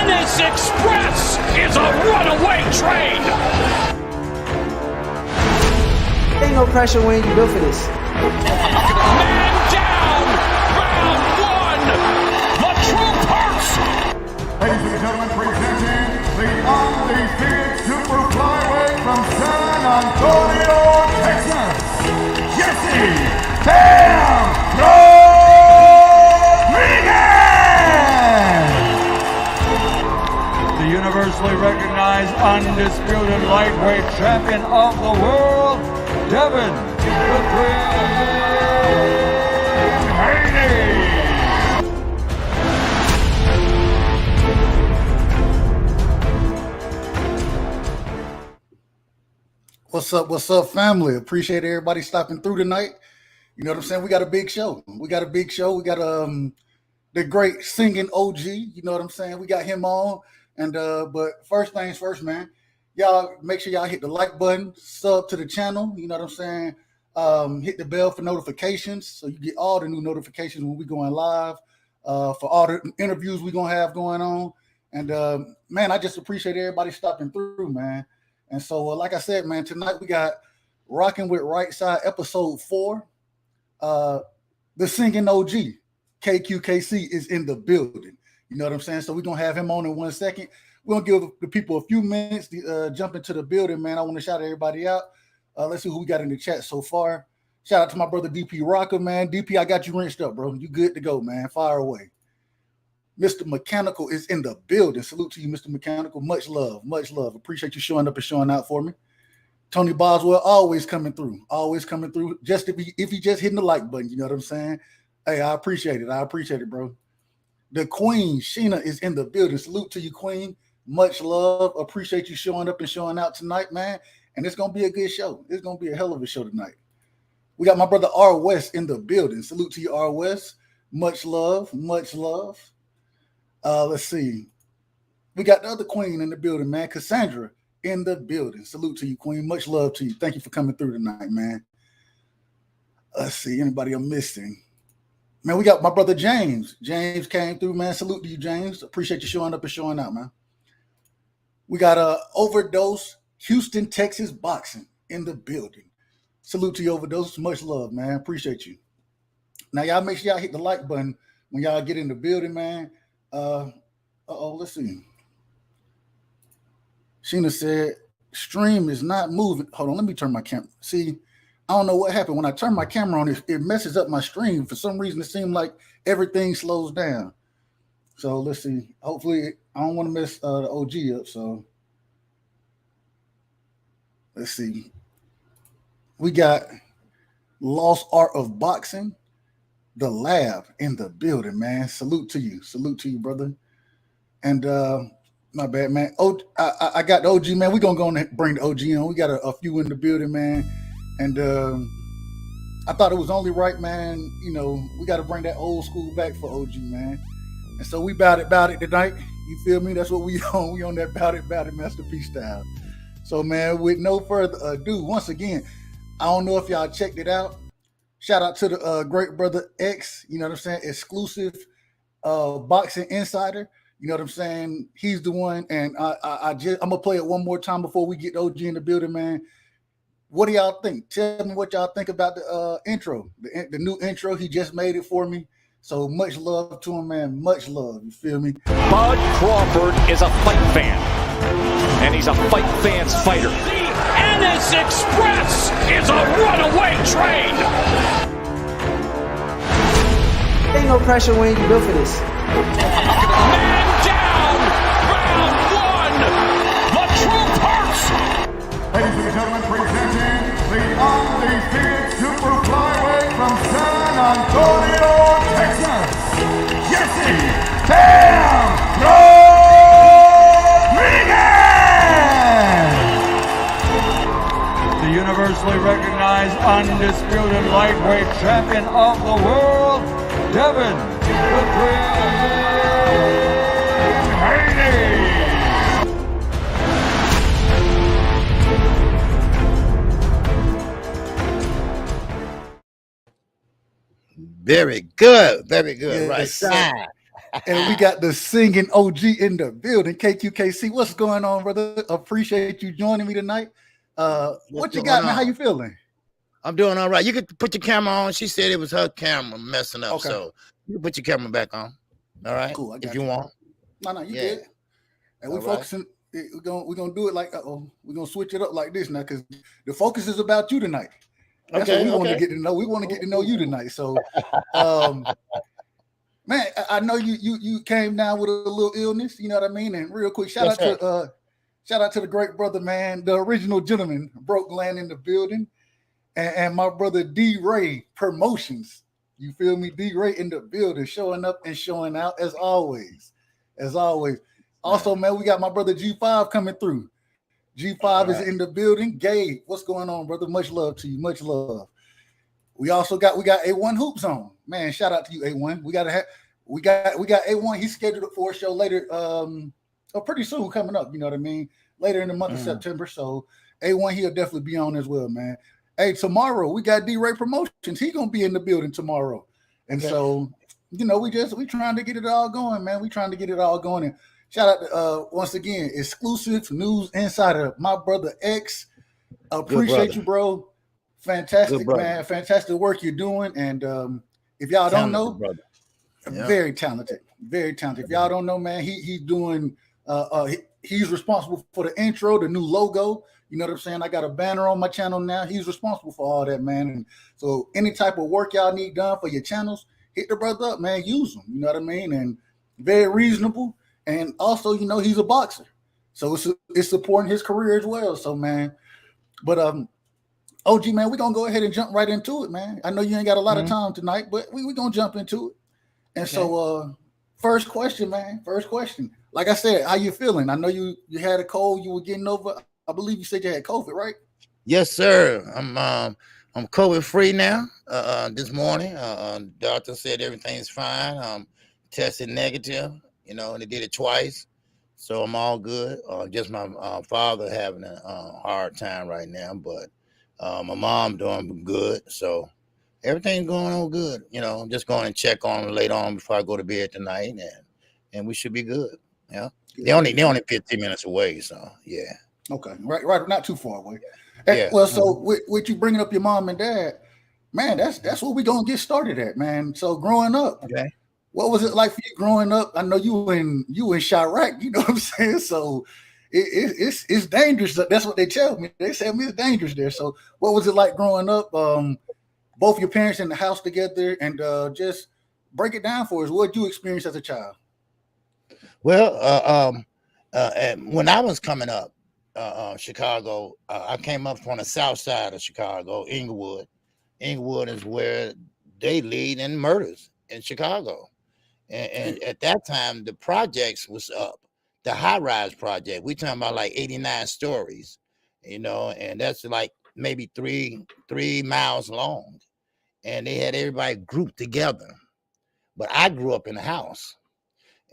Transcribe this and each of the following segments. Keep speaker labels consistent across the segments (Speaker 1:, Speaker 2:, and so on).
Speaker 1: This express is a runaway train.
Speaker 2: Ain't no pressure when you built for this.
Speaker 1: Man down. Round one. The truth hurts.
Speaker 3: Ladies and gentlemen, presenting the undefeated super flyweight from San Antonio, Texas, Jesse Bam Rodriguez! The universally recognized undisputed lightweight champion of the world, Devin the Twin Haney!
Speaker 4: What's up, family? Appreciate everybody stopping through tonight. You know what I'm saying? We got a big show. We got the great Singin OG. You know what I'm saying? We got him on. And but first things first, man. Y'all make sure y'all hit the like button, sub to the channel. You know what I'm saying? Hit the bell for notifications so you get all the new notifications when we going live. For all the interviews we gonna have going on. And man, I just appreciate everybody stopping through, man. And so, like I said, man, tonight we got Rockin With Rightside, episode 4. The Signin OG KQKC is in the building. You know what I'm saying? So we're going to have him on in 1 second. We're going to give the people a few minutes to jump into the building, man. I want to shout everybody out. Let's see who we got in the chat so far. Shout out to my brother DP Rocker, man. DP, I got you rinsed up, bro. You good to go, man. Fire away. Mr. Mechanical is in the building. Salute to you, Mr. Mechanical. Much love, much love. Appreciate you showing up and showing out for me. Tony Boswell always coming through. Just if he just hitting the like button, you know what I'm saying? Hey, I appreciate it, bro. The Queen, Sheena, is in the building. Salute to you, Queen. Much love. Appreciate you showing up and showing out tonight, man. And it's going to be a good show. It's going to be a hell of a show tonight. We got my brother R. West in the building. Salute to you, R. West. Much love, much love. Let's see. We got the other Queen in the building, man. Cassandra in the building. Salute to you, Queen. Much love to you. Thank you for coming through tonight, man. Let's see. Anybody I'm missing? Man, we got my brother James. James came through, man. Salute to you, James. Appreciate you showing up and showing out, man. We got Overdose, Houston, Texas Boxing in the building. Salute to you, Overdose. Much love, man. Appreciate you. Now, y'all make sure y'all hit the like button when y'all get in the building, man. Let's see. Sheena said, stream is not moving. Hold on, let me turn my camera. See, I don't know what happened. When I turn my camera on, it messes up my stream. For some reason, it seemed like everything slows down. So let's see. Hopefully, I don't want to mess the OG up. So let's see. We got Lost Art of Boxing. The Lab in the building, man. Salute to you, brother. And my bad, man. I got the OG, man. We're gonna go and bring the OG on. We got a few in the building, man. And I thought it was only right, man. You know, we got to bring that old school back for OG, man. And so we bout it tonight. You feel me? That's what we on. We on that bout it masterpiece style. So, man, with no further ado, once again, I don't know if y'all checked it out. Shout out to the great brother X, you know what I'm saying? Exclusive boxing insider. You know what I'm saying? He's the one. And I'm gonna play it one more time before we get OG in the building, man. What do y'all think? Tell me what y'all think about the intro, the new intro. He just made it for me. So much love to him, man. Much love. You feel me?
Speaker 1: Bud Crawford is a fight fan, and he's a fight fan's fighter. This express is a runaway train.
Speaker 2: Ain't no pressure when you built for this.
Speaker 1: Man down. Round one. The truth hurts.
Speaker 3: Ladies and gentlemen, presenting the undefeated super flyweight from San Antonio, Texas, Jesse Bam Rodriguez! The universally recognized undisputed lightweight champion of the world, Devin the Twin Haney!
Speaker 5: Very good, very good.
Speaker 4: Yes,
Speaker 5: Right
Speaker 4: sir.
Speaker 5: side.
Speaker 4: And we got the Singin OG in the building. KQKC, what's going on, brother? Appreciate you joining me tonight. What you got, man? How you feeling?
Speaker 5: I'm doing all right. You could put your camera on. She said it was her camera messing up,
Speaker 4: Okay.
Speaker 5: so you can put your camera back on. All right,
Speaker 4: Cool. I got
Speaker 5: if you want.
Speaker 4: No, you
Speaker 5: Yeah.
Speaker 4: good. And we
Speaker 5: All
Speaker 4: focusing. We're gonna do it like we're gonna switch it up like this now because the focus is about you tonight. That's what we want to get to know. We want to get to know you tonight. So, man, I know you came down with a little illness. You know what I mean? And real quick, shout out to the great brother, man, the original gentleman, broke land in the building, and my brother D Ray Promotions. You feel me? D Ray in the building, showing up and showing out as always. Also, man, we got my brother G5 coming through. G5 is in the building. Gabe, what's going on, brother? Much love to you. Much love. We also got A1 Hoop Zone. Man, shout out to you, A1. We got A1. He's scheduled for a show later. Pretty soon coming up. You know what I mean? Later in the month of September. So A1, he'll definitely be on as well, man. Hey, tomorrow we got D Ray Promotions. He's gonna be in the building tomorrow, and so we trying to get it all going, man. We trying to get it all going. And shout out to, once again, exclusive news insider, my brother X. Appreciate you, bro. Fantastic, man. Fantastic work you're doing. And if y'all don't know, very talented, very talented. If y'all don't know, man, he's doing. He's responsible for the intro, the new logo. You know what I'm saying? I got a banner on my channel now. He's responsible for all that, man. And so any type of work y'all need done for your channels, hit the brother up, man. Use them. You know what I mean? And very reasonable. And also, he's a boxer. So it's supporting his career as well. So, man. But OG, man, we're going to go ahead and jump right into it, man. I know you ain't got a lot of time tonight, but we're going to jump into it. And so first question, man. First question. Like I said, how you feeling? I know you had a cold. You were getting over. I believe you said you had COVID, right?
Speaker 5: Yes, sir. I'm COVID free now. This morning, doctor said everything's fine. Tested negative. And they did it twice, so I'm all good. Just my father having a hard time right now, but my mom doing good. So everything's going on good. I'm just going to check on her later on before I go to bed tonight, and we should be good. Yeah, they're only 15 minutes away. So yeah.
Speaker 4: Okay, right, not too far away. Yeah. Well, so with you bringing up your mom and dad, man, that's what we're gonna get started at, man. So growing up, what was it like for you growing up? I know you in Chirac, you know what I'm saying? So it's dangerous. That's what they tell me. They tell me it's dangerous there. So what was it like growing up? Both your parents in the house together, and just break it down for us. What did you experience as a child?
Speaker 5: Well, when I was coming up, Chicago, I came up from the south side of Chicago, Inglewood. Inglewood is where they lead in murders in Chicago. And at that time, the projects was up, the high-rise project. We talking about like 89 stories, and that's like maybe three miles long. And they had everybody grouped together. But I grew up in the house,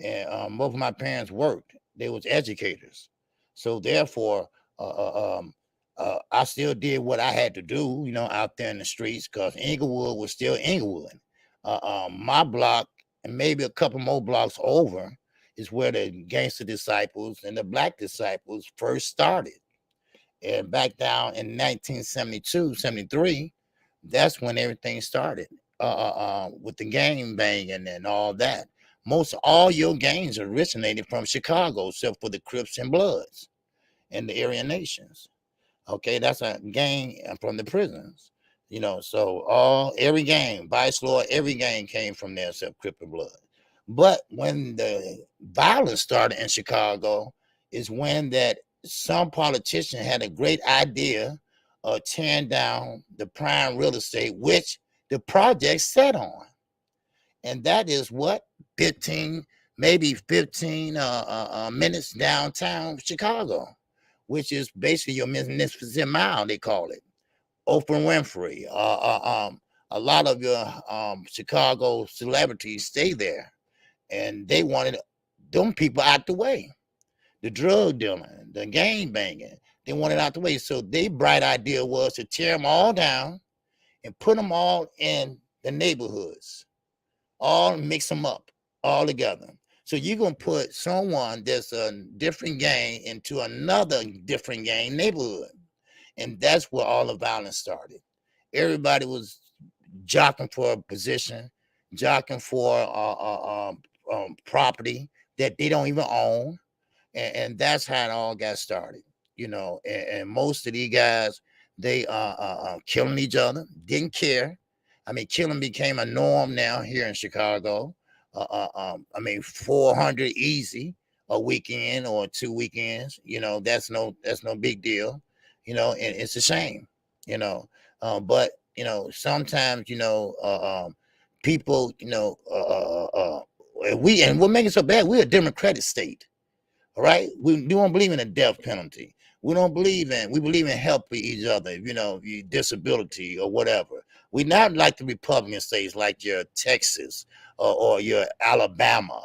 Speaker 5: and both of my parents worked. They was educators. So therefore, I still did what I had to do, out there in the streets, because Inglewood was still Inglewood. My block, and maybe a couple more blocks over, is where the gangster disciples and the black disciples first started. And back down in 1972, 73, that's when everything started, with the gang banging and all that. Most all your gangs originated from Chicago, except for the Crips and Bloods and the Aryan Nations. Okay, that's a gang from the prisons. So every gang, Vice Lord, every gang came from there except Crip and Blood. But when the violence started in Chicago is when that some politician had a great idea of tearing down the prime real estate, which the project set on. And that is what 15 minutes downtown Chicago, which is basically your Magnificent Mile, they call it. Oprah Winfrey, a lot of your Chicago celebrities stay there, and they wanted them people out the way. The drug dealing, the gang banging, they wanted out the way. So their bright idea was to tear them all down and put them all in the neighborhoods, all mix them up. all together. So you're gonna put someone that's a different gang into another different gang neighborhood, and that's where all the violence started. Everybody was jockeying for a position, jockeying for property that they don't even own, and that's how it all got started. And most of these guys, they killing each other, didn't care. I mean, killing became a norm now here in Chicago. 400 easy a weekend or 2 weekends. That's no big deal. And it's a shame. But sometimes people. And what makes it so bad? We're a democratic state. All right, we don't believe in a death penalty. We believe in helping each other, your disability or whatever. We're not like the Republican states, like your Texas or your Alabama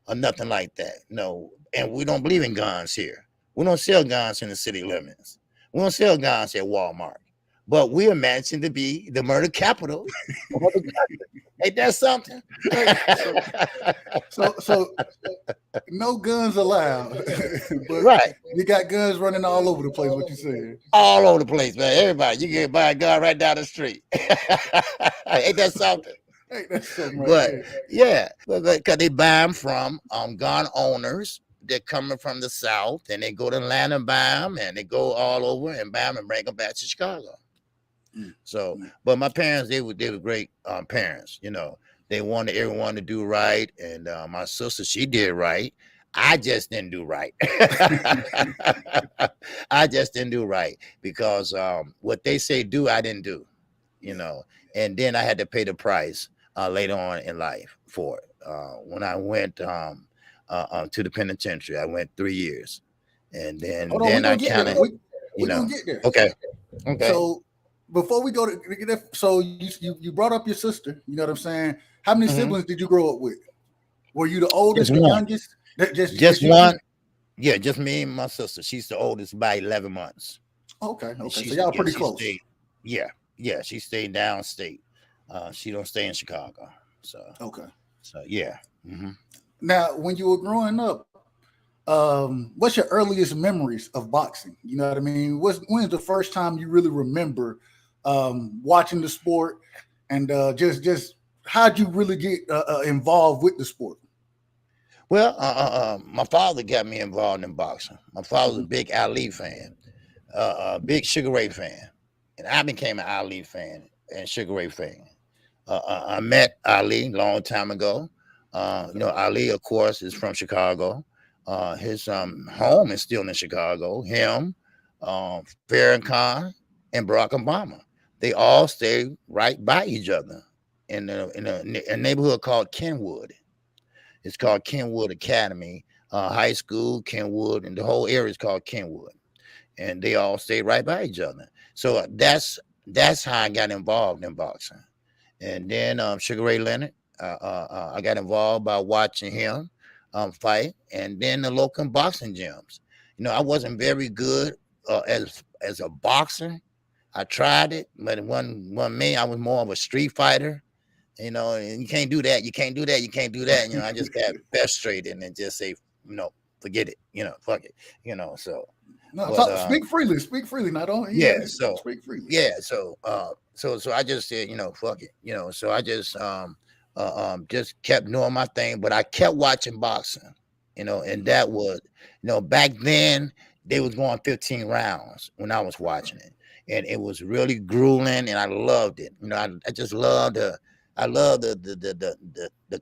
Speaker 5: or nothing like that. No, and we don't believe in guns here. We don't sell guns in the city limits. We don't sell guns at Walmart. But we imagine to be the murder capital of other countries. Ain't that something?
Speaker 4: So no guns allowed. But
Speaker 5: right.
Speaker 4: You got guns running all over the place, what you saying?
Speaker 5: All over the place, man. Everybody, you can buy a gun right down the street. Ain't that something?
Speaker 4: Hey, that's something right
Speaker 5: But
Speaker 4: there.
Speaker 5: yeah, because they buy them from gun owners. They're coming from the South, and they go to Atlanta and buy them, and they go all over and buy them and bring them back to Chicago. So, but my parents, they were great parents. They wanted everyone to do right, and my sister, she did right. I just didn't do right. I just didn't do right because what they say do, I didn't do. And then I had to pay the price later on in life for it. When I went to the penitentiary, I went 3 years, and then I kind of,
Speaker 4: we gonna get there.
Speaker 5: Okay.
Speaker 4: So before we go to so you brought up your sister. You know what I'm saying? How many siblings did you grow up with? Were you the oldest, the youngest?
Speaker 5: Just one. Yeah, just me and my sister. She's the oldest by 11 months.
Speaker 4: Okay. So y'all pretty close.
Speaker 5: She stayed downstate. She don't stay in Chicago. So
Speaker 4: okay.
Speaker 5: So yeah.
Speaker 4: Now, when you were growing up, what's your earliest memories of boxing? You know what I mean? When's the first time you really remember watching the sport, and just how'd you really get involved with the sport?
Speaker 5: Well, my father got me involved in boxing. My father was a big Ali fan, a big Sugar Ray fan, and I became an Ali fan and Sugar Ray fan. I met Ali a long time ago. Ali, of course, is from Chicago. His home is still in Chicago. Him, Farrakhan, and Barack Obama. They all stay right by each other in a neighborhood called Kenwood. It's called Kenwood Academy High School, Kenwood, and the whole area is called Kenwood. And they all stay right by each other. So that's how I got involved in boxing. And then Sugar Ray Leonard, I got involved by watching him fight, and then the local boxing gyms. I wasn't very good as a boxer. I tried it, but it wasn't me. I was more of a street fighter. And you can't do that. You can't do that. You can't do that. I just got frustrated and just say, forget it. Fuck it. So.
Speaker 4: No, speak freely. Speak freely. Not only
Speaker 5: so
Speaker 4: speak freely.
Speaker 5: Yeah. So I just said, fuck it. So I just kept doing my thing, but I kept watching boxing. And that was, back then they was going 15 rounds when I was watching it, and it was really grueling, and I loved it. I just loved the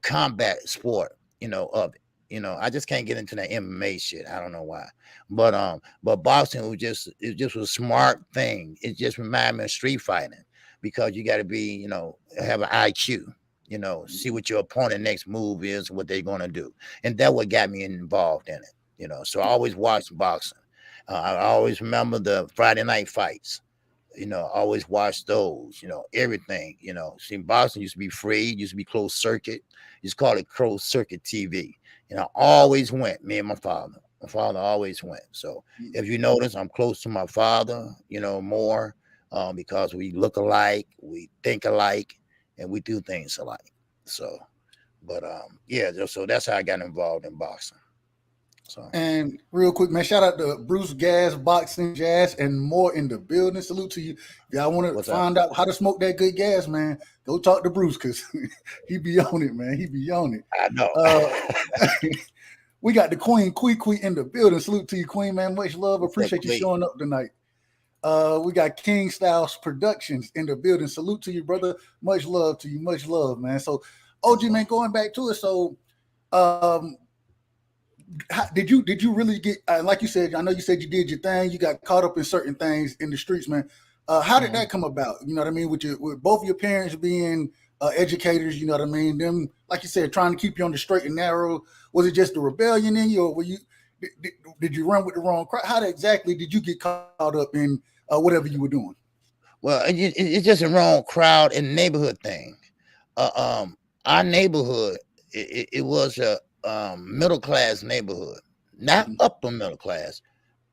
Speaker 5: combat sport, of it. I just can't get into that MMA shit. I don't know why, but boxing was just a smart thing. It just reminded me of street fighting, because you got to be, have an IQ, see what your opponent next move is, what they're gonna do, and that what got me involved in it. So I always watched boxing. I always remember the Friday night fights. Always watch those, everything, see, boxing used to be free, used to be closed circuit. Just call it closed circuit TV. I always went, me and my father. My father always went. So if you notice, I'm close to my father, more because we look alike, we think alike, and we do things alike. So, But yeah, so that's how I got involved in boxing. So,
Speaker 4: and real quick, man, shout out to Bruce Gas, Boxing Jazz, and more in the building. Salute to you. If y'all want to find out how to smoke that good gas, man, go talk to Bruce because he be on it, man. He be on it.
Speaker 5: I know.
Speaker 4: We got the Queen in the building. Salute to you, Queen, man. Much love. Appreciate you showing up tonight. We got King Styles Productions in the building. Salute to you, brother. Much love to you. Much love, man. So, OG, man, going back to it. So, did you really get like you said? I know you said you did your thing. You got caught up in certain things in the streets, man. How did that come about? You know what I mean? With both your parents being educators, you know what I mean? Them, like you said, trying to keep you on the straight and narrow. Was it just the rebellion in you, or were you? Did you run with the wrong crowd? How exactly did you get caught up in whatever you were doing?
Speaker 5: Well, it's just a wrong crowd and neighborhood thing. Our neighborhood, it was a middle class neighborhood, not upper middle class,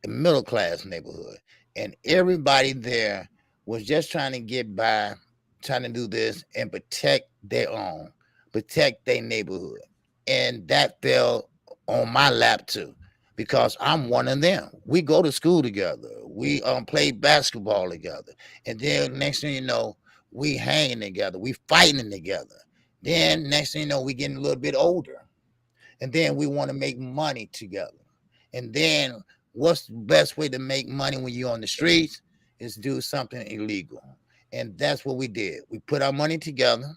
Speaker 5: a middle class neighborhood, and everybody there was just trying to get by, trying to do this and protect their own, protect their neighborhood, and that fell on my lap too, because I'm one of them. We go to school together, we play basketball together, and then next thing you know, we hanging together, we fighting together. Then next thing you know, we getting a little bit older. And then we want to make money together. And then what's the best way to make money when you're on the streets is do something illegal. And that's what we did. We put our money together,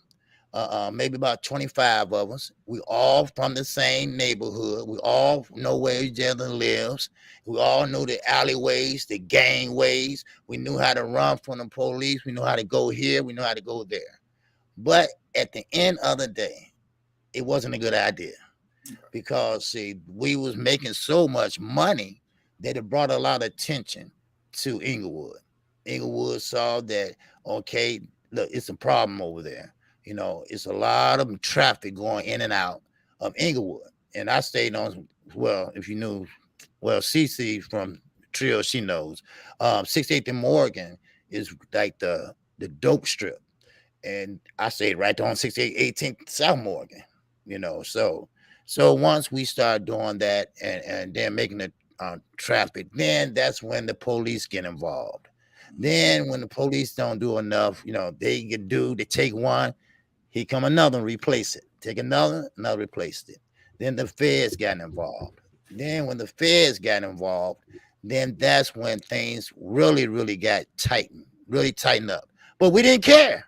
Speaker 5: maybe about 25 of us. We all from the same neighborhood. We all know where each other lives. We all know the alleyways, the gangways. We knew how to run from the police. We knew how to go here. We knew how to go there. But at the end of the day, it wasn't a good idea. Because see, we was making so much money that it brought a lot of attention to Inglewood. Inglewood saw that, okay, look, it's a problem over there. You know, it's a lot of traffic going in and out of Inglewood. And I stayed on, well, if you knew, well, Cece from Trio, she knows. 68th and Morgan is like the dope strip. And I stayed right there on 68th, 18th South Morgan, you know, So once we start doing that and then making the traffic, then that's when the police get involved. Then when the police don't do enough, you know, they take one, here come another, replace it. Take another replaced it. Then the feds got involved. Then when the feds got involved, then that's when things really, really got tightened up. But we didn't care.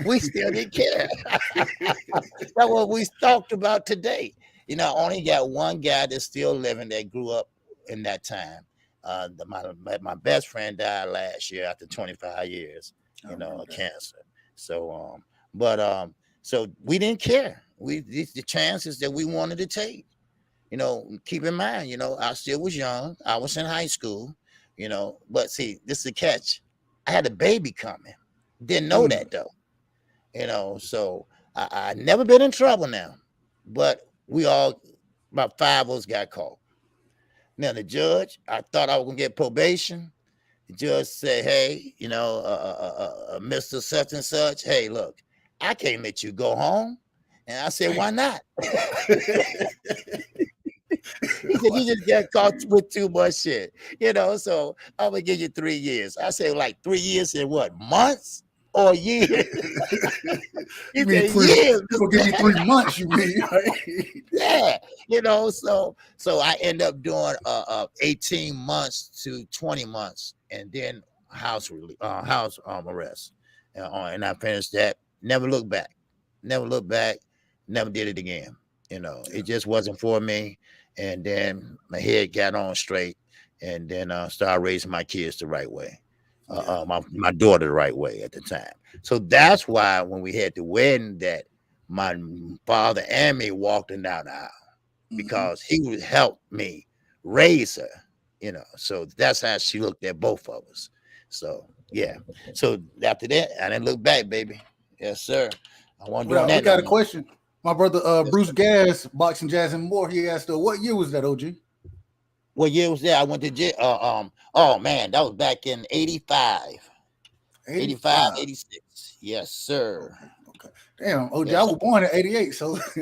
Speaker 5: We still didn't care. That's what we talked about today. You know, I only got one guy that's still living that grew up in that time. My best friend died last year after 25 years, you know, of cancer. So, so we didn't care. The chances that we wanted to take, you know, keep in mind, you know, I still was young. I was in high school, you know, but see, this is the catch. I had a baby coming. Didn't know that though, you know, so I never been in trouble now, but about 5 of us got caught. Now the judge, I thought I was gonna get probation. The judge said, hey, you know, Mr. Such and such, hey, look, I can't let you go home. And I said, why not? He said, you just got caught with too much shit. You know, so I'm gonna give you 3 years. I said, like 3 years in what, months? Or years?
Speaker 4: You mean years? Gonna give you 3 months, you mean? Right?
Speaker 5: Yeah, you know, so I end up doing 18 months to 20 months, and then house arrest, and I finished that. Never looked back, never did it again. You know, it just wasn't for me. And then my head got on straight, and then started raising my kids the right way. My daughter the right way at the time. So that's why when we had the wedding, that my father and me walked in down the aisle, because he would help me raise her, you know. So that's how she looked at both of us. So yeah. So after that, I didn't look back, baby. Yes, sir. I want to do that.
Speaker 4: We got a question. My brother Bruce Gas, Boxing Jazz and More, he asked, what year was that, OG?
Speaker 5: What year was that? I went to jail. Oh man, that was back in 85. 85, 86. Yes, sir.
Speaker 4: Okay. Damn, OG,
Speaker 5: Yeah,
Speaker 4: I was born in '88, so
Speaker 5: see,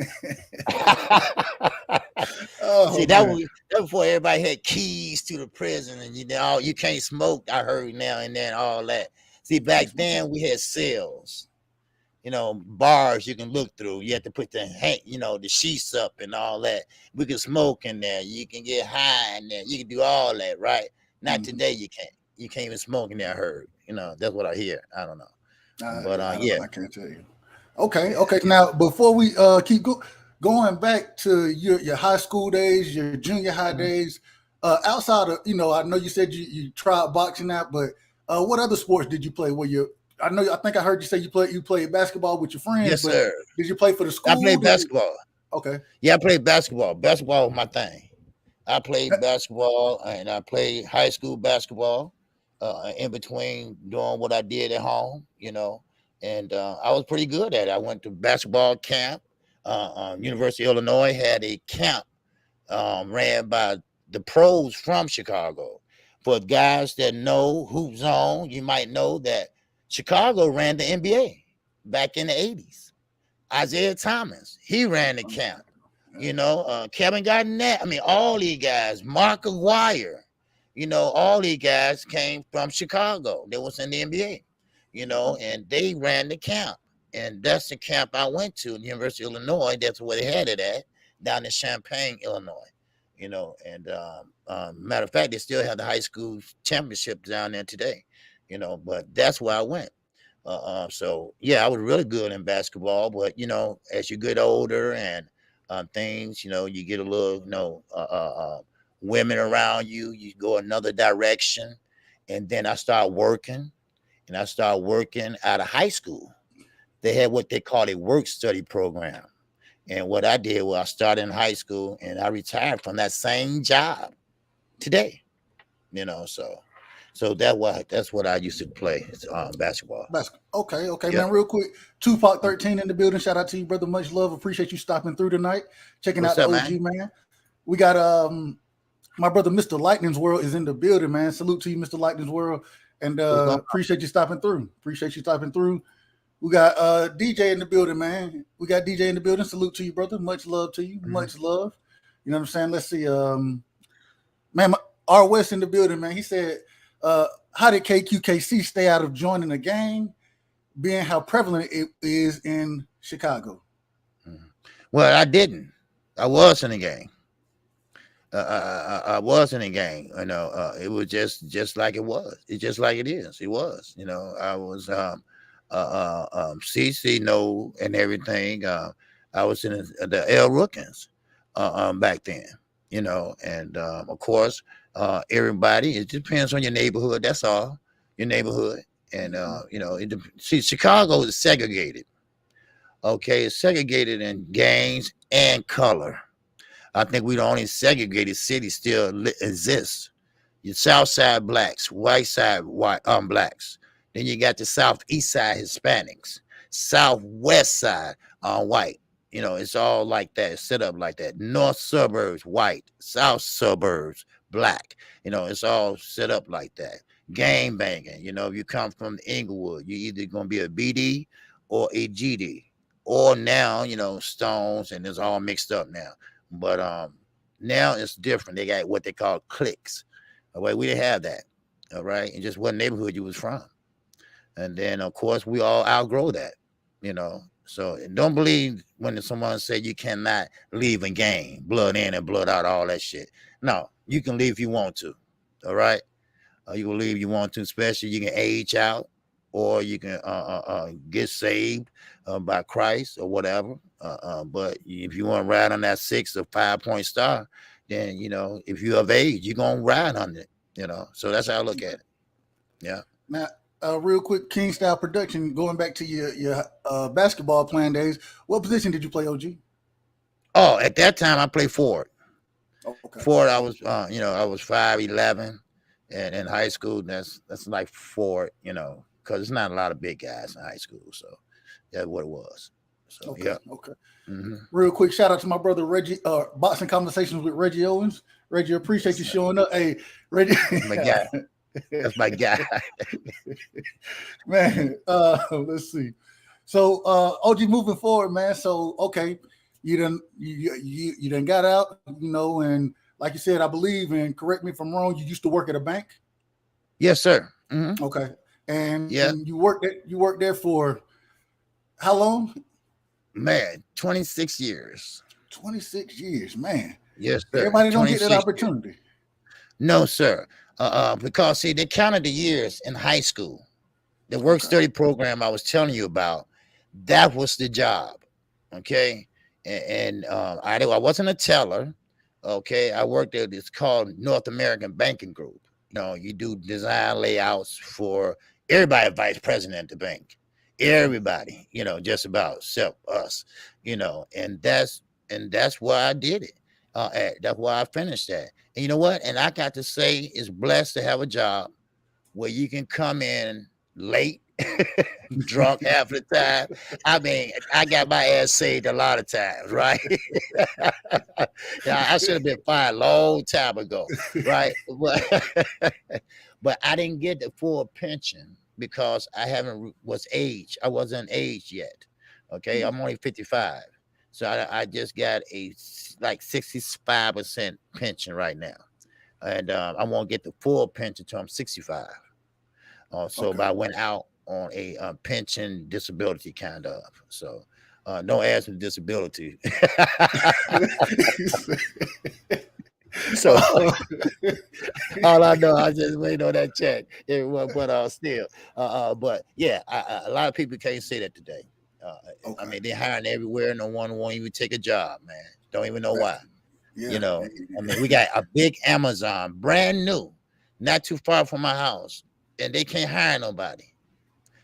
Speaker 4: oh
Speaker 5: that
Speaker 4: man.
Speaker 5: was before everybody had keys to the prison, and you can't smoke. I heard now and then all that. See, back then we had cells, bars you can look through. You have to put the sheets up and all that. We can smoke in there. You can get high in there. You can do all that, right? Not today. You can't. You can't even smoke in there. I heard. That's what I hear. I don't know, but
Speaker 4: I don't
Speaker 5: yeah.
Speaker 4: know. I can't tell you. Okay. Now, before we keep going back to your high school days, your junior high days, outside of I know you said you tried boxing out, but what other sports did you play? I think I heard you say you played basketball with your friends,
Speaker 5: Yes,
Speaker 4: but
Speaker 5: sir.
Speaker 4: did you play for the
Speaker 5: I
Speaker 4: school?
Speaker 5: played basketball.
Speaker 4: Okay.
Speaker 5: Yeah, I played basketball. Basketball was my thing. I played basketball and I played high school basketball in between doing what I did at home, and I was pretty good at it. I went to basketball camp. University of Illinois had a camp ran by the pros from Chicago. For guys that know Hoop Zone, you might know that Chicago ran the NBA back in the 80s. Isaiah Thomas, he ran the camp. Kevin Garnett. I mean, all these guys, Mark Aguirre, all these guys came from Chicago. They was in the NBA, and they ran the camp. And that's the camp I went to in the University of Illinois. That's where they had it at, down in Champaign, Illinois. And matter of fact, they still have the high school championship down there today, but that's where I went. So yeah, I was really good in basketball, but as you get older and things, you get a little, women around you, you go another direction. And then I started working out of high school. They had what they call a work study program. And what I did was I started in high school and I retired from that same job today, so that's what I used to play, basketball.
Speaker 4: Okay,
Speaker 5: Yep.
Speaker 4: man. Real quick, Tupac 13 in the building. Shout out to you, brother. Much love. Appreciate you stopping through tonight, checking
Speaker 5: What's
Speaker 4: out the
Speaker 5: up,
Speaker 4: OG, man. We got my brother, Mr. Lightning's World, is in the building, man. Salute to you, Mr. Lightning's World, and appreciate you stopping through. We got DJ in the building, man. Salute to you, brother. Much love to you. Much love. You know what I'm saying? Let's see. Man, R. West in the building, man. He said, how did KQKC stay out of joining the gang, being how prevalent it is in Chicago?
Speaker 5: Well, I didn't. I was in a gang. I was in a gang. It was just like it was. It's just like it is. It was. I was CC No and everything. I was in the L Rookins back then. And of course, everybody. It depends on your neighborhood. That's all. Your neighborhood. And see, Chicago is segregated. Okay, it's segregated in gangs and color. I think we the only segregated city still exists. Your South Side blacks, White Side blacks. Then you got the Southeast Side Hispanics, Southwest Side white. It's all like that. It's set up like that. North suburbs white, South suburbs black. It's all set up like that. Gang banging. If you come from Inglewood, you're either gonna be a BD or a GD, or now Stones, and it's all mixed up now. But now it's different. They got what they call cliques. All right, we didn't have that. All right, and just what neighborhood you was from. And then of course we all outgrow that. So don't believe when someone say you cannot leave a gang, blood in and blood out, all that shit. No, you can leave if you want to. All right, you can leave if you want to. Especially you can age out, or you can get saved by Christ or whatever. But if you want to ride on that 6 or 5 point star, then if you're of age, you're gonna ride on it. So that's how I look at it. Yeah.
Speaker 4: Now, real quick, King Style Production. Going back to your basketball playing days, what position did you play, OG?
Speaker 5: Oh, at that time I played forward.
Speaker 4: Oh, okay.
Speaker 5: Forward, I was I was 5'11", and in high school that's like forward, because it's not a lot of big guys in high school. So that's what it was. So
Speaker 4: Okay.
Speaker 5: yeah.
Speaker 4: Okay.
Speaker 5: Mm-hmm.
Speaker 4: Real quick, shout out to my brother Reggie. Boxing Conversations with Reggie Owens. Reggie, appreciate you showing up. Hey, Reggie,
Speaker 5: My guy. That's my guy.
Speaker 4: man. Let's see. So OG, moving forward, man. So okay, you done got out, and like you said, I believe, and correct me if I'm wrong, you used to work at a bank.
Speaker 5: Yes, sir.
Speaker 4: Okay, and
Speaker 5: Yeah,
Speaker 4: you worked there for how long?
Speaker 5: man, 26 years.
Speaker 4: 26 years, man.
Speaker 5: Yes, sir.
Speaker 4: Everybody don't get that
Speaker 5: 26 years.
Speaker 4: opportunity.
Speaker 5: No, sir. Because see, they counted the years in high school. The work study program I was telling you about, that was the job. Okay. And I wasn't a teller. Okay. I worked at, it's called North American Banking Group. You do design layouts for everybody, vice president at the bank. Everybody, just about except us, and that's why I did it. That's why I finished that. And you know what? And I got to say, it's blessed to have a job where you can come in late, drunk half the time. I mean, I got my ass saved a lot of times, right? I should have been fired a long time ago, right? But I didn't get the full pension because I wasn't aged yet. Okay, I'm only 55. So I just got a like 65% pension right now. And I won't get the full pension until I'm 65. But I went out on a pension disability kind of. So no ass with disability. So all I know, I just wait on that check. But still, but yeah, a lot of people can't say that today. I mean, they're hiring everywhere. No one won't even take a job, man. Don't even know why. Yeah. I mean, we got a big Amazon, brand new, not too far from my house, and they can't hire nobody.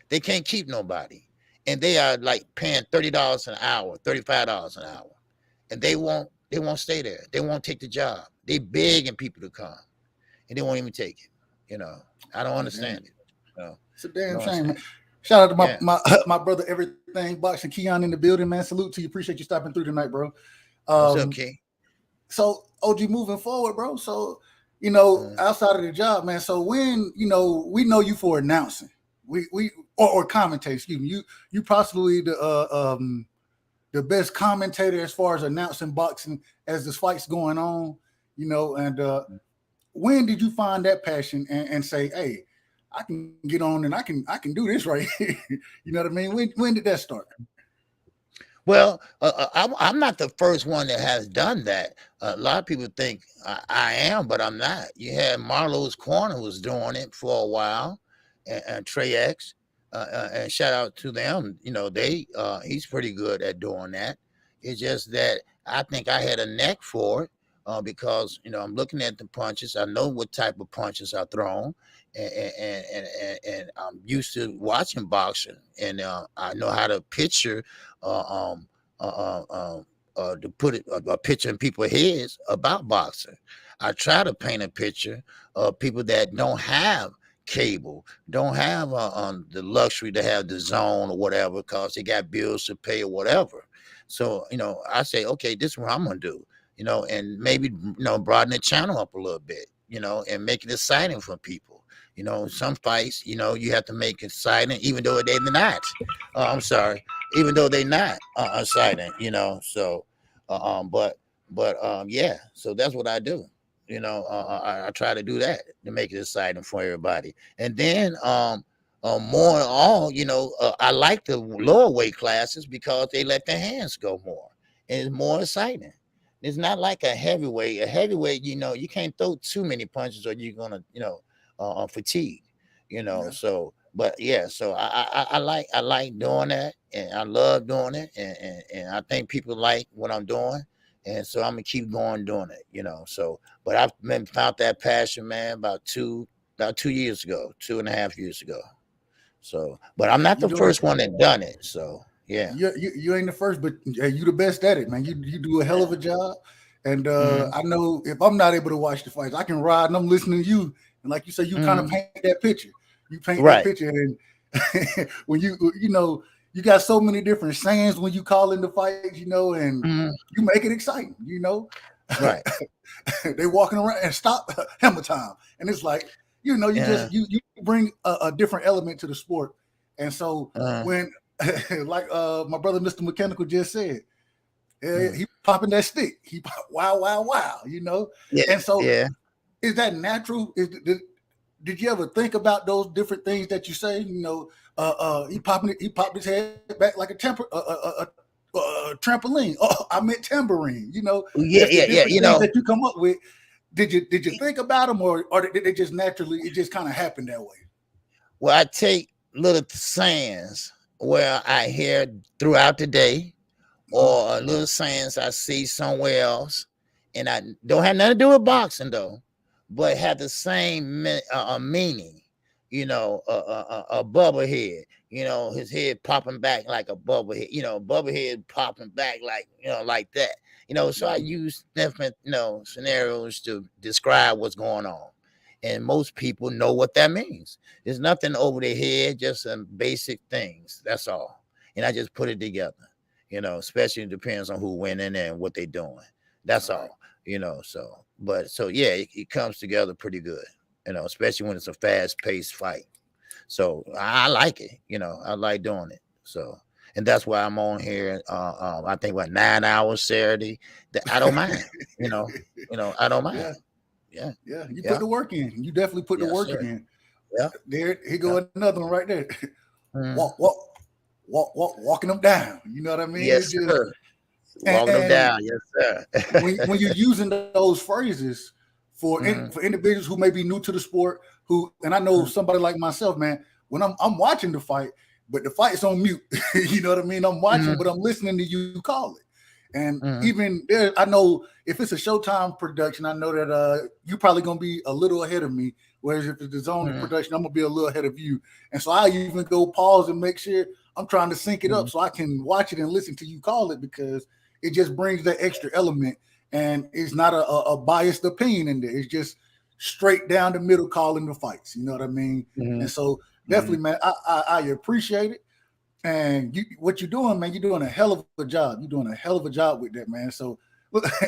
Speaker 5: They can't keep nobody, and they are like paying $30 an hour, $35 an hour, and they won't stay there. They won't take the job. They begging people to come, and they won't even take it. I don't understand it.
Speaker 4: It's a damn shame, man. Shout out to my brother, Everything Boxing, Keon in the building, man. Salute to you. Appreciate you stopping through tonight, bro.
Speaker 5: It's okay.
Speaker 4: So OG, moving forward, bro. So outside of the job, man. So when we know you for announcing, or commentating. Excuse me. You possibly the best commentator as far as announcing boxing as this fight's going on. And when did you find that passion and say, hey, I can get on and I can do this right here? You know what I mean? When did that start?
Speaker 5: Well, I'm not the first one that has done that. A lot of people think I am, but I'm not. You had Marlowe's Corner was doing it for a while, and Trey X, and shout out to them. He's pretty good at doing that. It's just that I think I had a neck for it because I'm looking at the punches. I know what type of punches are thrown, and I'm used to watching boxing, and I know how to picture. To put a picture in people's heads about boxing. I try to paint a picture of people that don't have cable, don't have the luxury to have the zone or whatever, because they got bills to pay or whatever. So, I say, okay, this is what I'm going to do, and maybe, broaden the channel up a little bit, and make it exciting for people. Some fights, you have to make it exciting, even though they're not. I'm sorry. Even though they're not exciting, so, yeah, so that's what I do. I try to do that to make it exciting for everybody. And then, more and all, I like the lower weight classes because they let their hands go more and it's more exciting. It's not like a heavyweight. A heavyweight, you can't throw too many punches or you're gonna, fatigue,
Speaker 4: Yeah.
Speaker 5: So, but yeah, so I like doing that, and I love doing it, and I think people like what I'm doing, and so I'm gonna keep going doing it, So, but I've found that passion, man, about 2.5 years ago. So, but I'm not the first one that done it. So, yeah,
Speaker 4: you ain't the first, but you the best at it, man. You do a hell of a job, and I know if I'm not able to watch the fights, I can ride and I'm listening to you, and like you say, you kind of paint that picture. You paint that picture, and when you got so many different sayings when you call in the fights, and you make it exciting,
Speaker 5: right.
Speaker 4: They walking around and stop hammer time, and it's like you bring a different element to the sport, and so like my brother Mr. Mechanical just said, he popping that stick. He wow, wow, wow, you know.
Speaker 5: Yeah,
Speaker 4: And so,
Speaker 5: yeah.
Speaker 4: is that natural? Did you ever think about those different things that you say? You know, he popped his head back like a trampoline. Oh, I meant tambourine. You know,
Speaker 5: Yeah,
Speaker 4: just the
Speaker 5: yeah, yeah.
Speaker 4: different
Speaker 5: You
Speaker 4: things
Speaker 5: know,
Speaker 4: that you come up with. Did you think about them, or did they just naturally? It just kind of happened that way.
Speaker 5: well, I take little sayings where I hear throughout the day, or little sayings I see somewhere else, and I don't have nothing to do with boxing though, but have the same meaning. You know, a bubble head. You know, his head popping back like a bubble head. You know, bubble head popping back like like that. You know, so I use different scenarios to describe what's going on, and most people know what that means. There's nothing over their head, just some basic things. That's all, and I just put it together. You know, especially it depends on who went in there and what they're doing. That's all. You know, so yeah, it comes together pretty good. You know, especially when it's a fast-paced fight. So I like it. You know, I like doing it. So, and that's why I'm on here. I think 9 hours Saturday. I don't mind. You know, I don't mind.
Speaker 4: Yeah. You put the work in. You definitely put the work in.
Speaker 5: Yeah.
Speaker 4: There, he go another one right there.
Speaker 5: Mm.
Speaker 4: Walking them down. You know what I mean?
Speaker 5: Yes, sir. Walking them down. Yes, sir.
Speaker 4: when you're using those phrases for individuals who may be new to the sport, and I know somebody like myself, man, when I'm watching the fight, but the fight's on mute. You know what I mean? I'm watching, but I'm listening to you call it. And even there, I know if it's a Showtime production, I know that you're probably gonna be a little ahead of me. Whereas if it's a zone production, I'm gonna be a little ahead of you. And so I even go pause and make sure I'm trying to sync it up so I can watch it and listen to you call it, because it just brings that extra element, and it's not a biased opinion in there. It's just straight down the middle calling the fights. You know what I mean? And so definitely, man, I appreciate it. And what you're doing, man, you're doing a hell of a job. You're doing a hell of a job with that, man. So,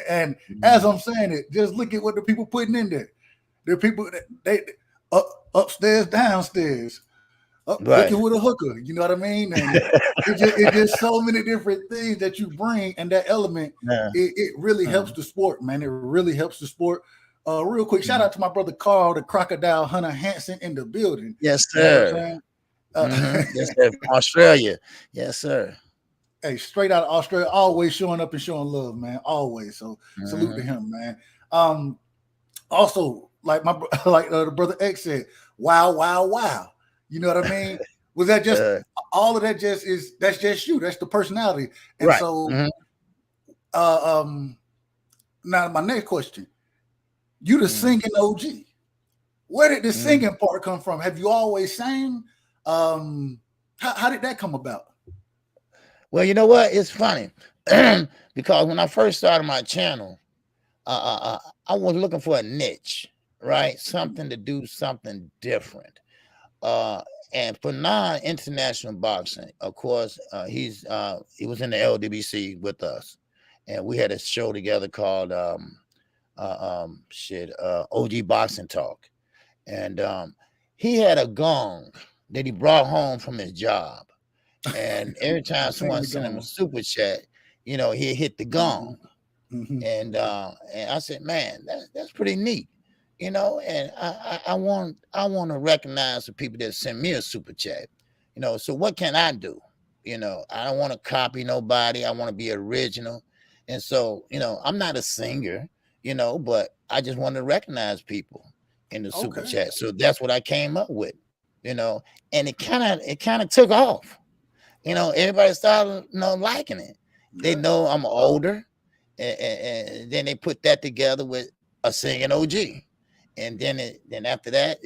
Speaker 4: and as I'm saying it, just look at what the people putting in there. There are people they upstairs, downstairs, looking with a hooker. You know what I mean? And it's just so many different things that you bring, and that element, it really helps the sport, man. It really helps the sport. Real quick, shout out to my brother Carl, the Crocodile Hunter Hansen, in the building.
Speaker 5: Yes, sir. Yes, sir. From Australia. Yes, sir.
Speaker 4: Hey, straight out of Australia, always showing up and showing love, man. Always. So salute to him, man. Also, like the brother X said, wow, wow, wow. You know what I mean? Was that just all of that? That's just you. That's the personality. And so, now my next question: you the singing OG? Where did the singing part come from? Have you always sang? How did that come about?
Speaker 5: Well, you know what? It's funny because when I first started my channel, I was looking for a niche, right? Something to do something different. And for non-international boxing, of course, he was in the LWC with us, and we had a show together called OG Boxing Talk, and he had a gong that he brought home from his job, and every time someone sent him a super chat, he hit the gong, and I said, man, that's pretty neat. And I want to recognize the people that send me a super chat, so what can I do? I don't want to copy nobody. I want to be original. And so, I'm not a singer, but I just want to recognize people in the super chat. So that's what I came up with, and it kind of took off. Everybody started, liking it. They know I'm older, and then they put that together with a Singin OG. And then after that,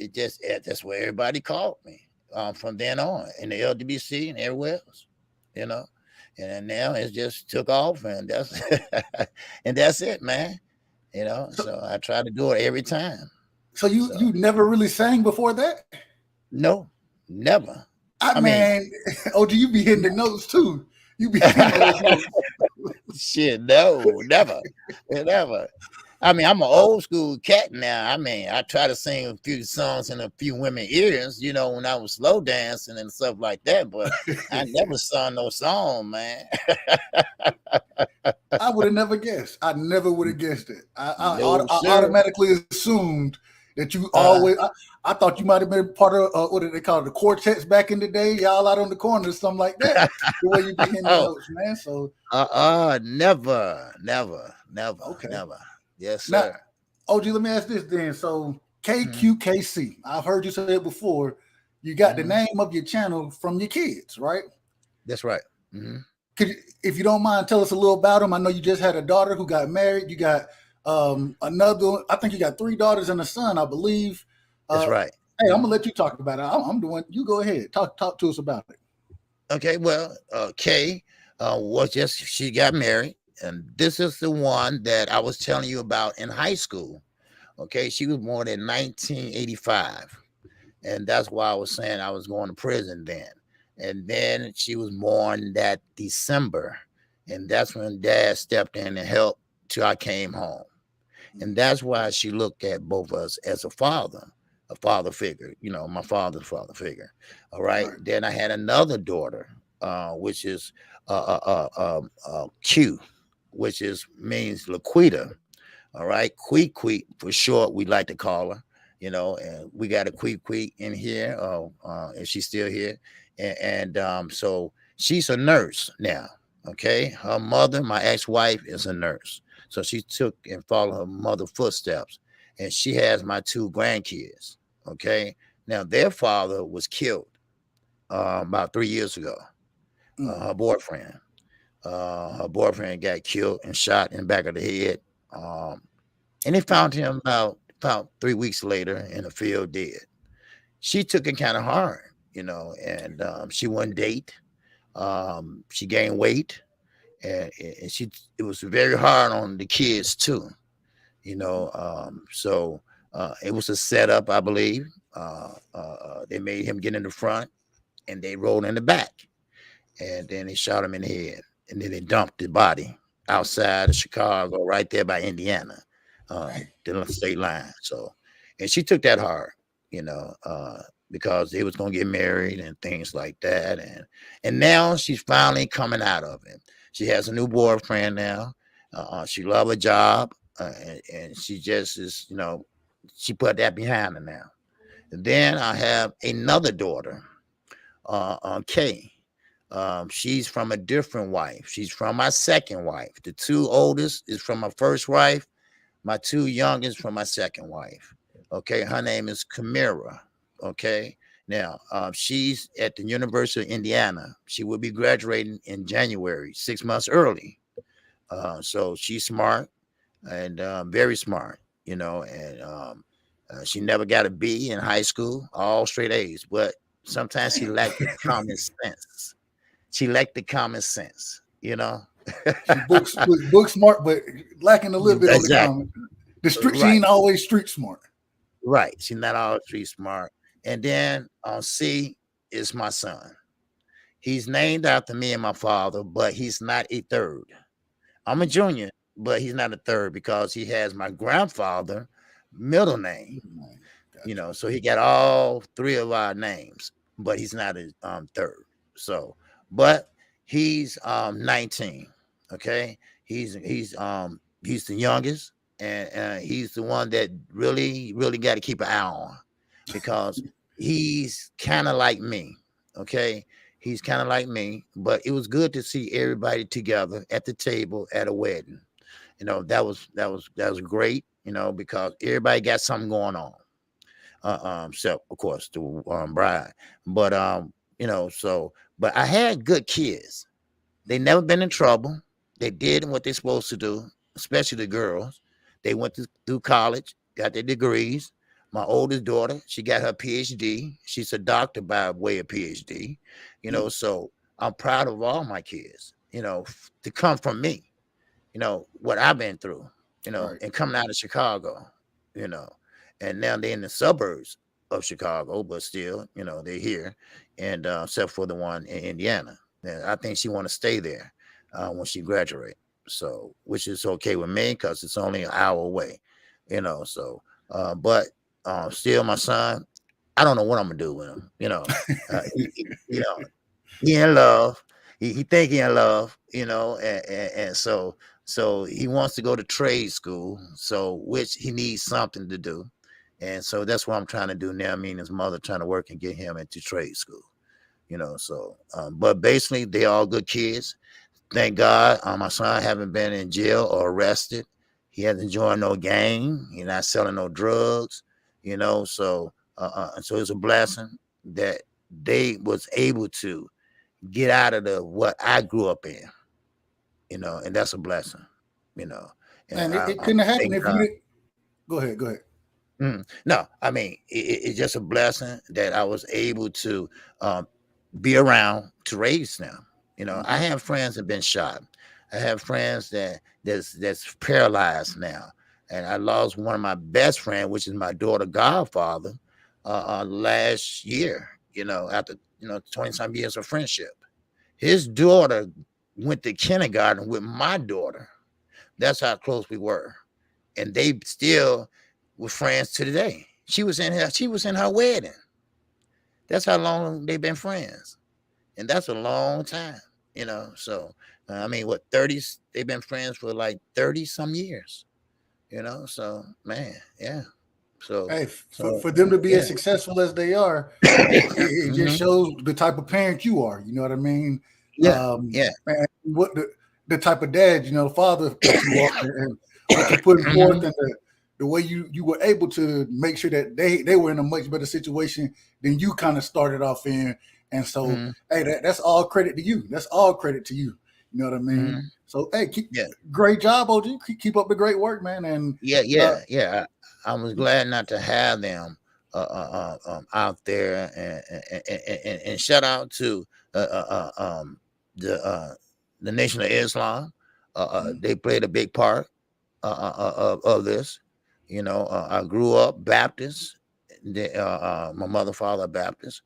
Speaker 5: that's where everybody called me from then on, in the LWC and everywhere else, and now it just took off, and that's and that's it, man. So I try to do it every time.
Speaker 4: So you never really sang before that?
Speaker 5: No, never.
Speaker 4: I mean, OG, you be hitting the notes too. You be hitting those notes.
Speaker 5: Shit, no, never. I mean, I'm an old school cat now. I mean, I try to sing a few songs in a few women ears, you know, when I was slow dancing and stuff like that. But I never sung no song, man.
Speaker 4: I would have never guessed. I never would have guessed it.
Speaker 5: No,
Speaker 4: I
Speaker 5: sir.
Speaker 4: automatically assumed that you always. I thought you might have been part of what do they call it, the quartets back in the day, y'all out on the corner, something like that. The way you be hitting the
Speaker 5: Oh,
Speaker 4: notes, man. So
Speaker 5: never,
Speaker 4: okay.
Speaker 5: never. Yes,
Speaker 4: Now,
Speaker 5: sir.
Speaker 4: OG, let me ask this then. So
Speaker 5: Mhm,
Speaker 4: KQKC, I've heard you say it before. You got the
Speaker 5: mhm.
Speaker 4: name of your channel from your kids, right?
Speaker 5: That's right. Hmm.
Speaker 4: Could you, if you don't mind, tell us a little about them. I know you just had a daughter who got married. You got another. I think you got 3 daughters and a son, I believe.
Speaker 5: That's
Speaker 4: Uh,
Speaker 5: right.
Speaker 4: hey, I'm
Speaker 5: Mhm.
Speaker 4: gonna let you talk about it. I'm doing. You go ahead. Talk to us about it.
Speaker 5: Okay, well, Kay was just she got married, and this is the one that I was telling you about in high school. Okay, she was born in 1985, and that's why I was saying I was going to prison then. And then she was born that December, and that's when Dad stepped in and helped till I came home. And that's why she looked at both of us as a father figure, you know, my father's father figure. All right.
Speaker 4: Right.
Speaker 5: Then I had another daughter, which is Q, which is means Laquita. All right. Queek for short, we like to call her, you know, and we got a Queek in here, if she's still here. So she's a nurse now. Okay. Her mother, my ex-wife, is a nurse. So she took and followed her mother's footsteps. And she has my 2 grandkids. Okay. Now their father was killed about 3 years ago.
Speaker 4: Mm.
Speaker 5: Her boyfriend. Her boyfriend got killed and shot in the back of the head. Um, and they found him about 3 weeks later in a field dead. She took it kind of hard, you know, and she wouldn't date. She gained weight, and she it was very hard on the kids too, you know. It was a setup, I believe. They made him get in the front, and they rolled in the back, and then they shot him in the head, and then they dumped the body outside of Chicago, right there by Indiana, the state line. So, and she took that hard, you know, because they was gonna get married and things like that, and now she's finally coming out of it. She has a new boyfriend now. She love her job, and she just is, you know, she put that behind her now. And then I have another daughter, Kay. She's from a different wife. She's from my second wife. The 2 oldest is from my first wife. My 2 youngest from my second wife. Okay, her name is Camira. Okay, now she's at the University of Indiana. She will be graduating in January, 6 months early. So she's smart and very smart, you know. And she never got a B in high school, all straight A's. But sometimes she lacked the common sense. She lacked the common sense, you know.
Speaker 4: She book smart, but lacking a little bit on the
Speaker 5: Exactly.
Speaker 4: comment. The street. She
Speaker 5: Right.
Speaker 4: ain't always street smart.
Speaker 5: Right. She's not all street smart. And then on C is my son. He's named after me and my father, but he's not a third. I'm a junior, but he's not a third because he has my grandfather middle name. You know, so he got all 3 of our names, but he's not a third. So, but he's 19. Okay, he's the youngest, and he's the one that really got to keep an eye on because he's kind of like me. Okay, he's kind of like me, but it was good to see everybody together at the table at a wedding. You know, that was great. You know, because everybody got something going on. So of course the bride, but you know, so but I had good kids. They never been in trouble. They did what they're supposed to do, especially the girls. They went through college, got their degrees. My oldest daughter, she got her PhD. She's a doctor by way of PhD. You know, so I'm proud of all my kids. You know, to come from me. You know what I've been through. You know,
Speaker 4: Right.
Speaker 5: and coming out of Chicago. You know, and now they're in the suburbs of Chicago, but still, you know, they're here, and except for the one in Indiana. And I think she want to stay there when she graduate. So which is okay with me because it's only an hour away, So but still my son, I don't know what I'm gonna do with him, he in love. He think he in love, and so he wants to go to trade school, so which he needs something to do. And so that's what I'm trying to do now. Me and his mother trying to work and get him into trade school, So, but basically, they all good kids. Thank God, my son haven't been in jail or arrested. He hasn't joined no gang. He's not selling no drugs, So, so it's a blessing that they was able to get out of the what I grew up in, and that's a blessing, And
Speaker 4: Man, it couldn't have happened if you didn't. Go ahead.
Speaker 5: No, I mean it's just a blessing that I was able to be around to raise them. I have friends that have been shot. I have friends that's paralyzed now, and I lost one of my best friends, which is my daughter godfather, last year. After 20-some years of friendship, his daughter went to kindergarten with my daughter. That's how close we were, and they still were friends to today. She was in her wedding. That's how long they've been friends, and that's a long time, So I mean, what 30s? They've been friends for like 30-some years, So man, yeah. So
Speaker 4: Hey, for them to be as successful as they are, it just shows the type of parent you are. You know what I mean?
Speaker 5: Yeah,
Speaker 4: Man, what the type of dad, father that you are, and what you're putting forth, and the way you were able to make sure that they were in a much better situation than you kind of started off in. And so, hey, that's all credit to you. That's all credit to you. You know what I mean? So, hey, great job, OG. Keep up the great work, man. And
Speaker 5: I was glad not to have them out there, and shout out to the Nation of Islam. They played a big part of this. I grew up Baptist. My mother, father, Baptist.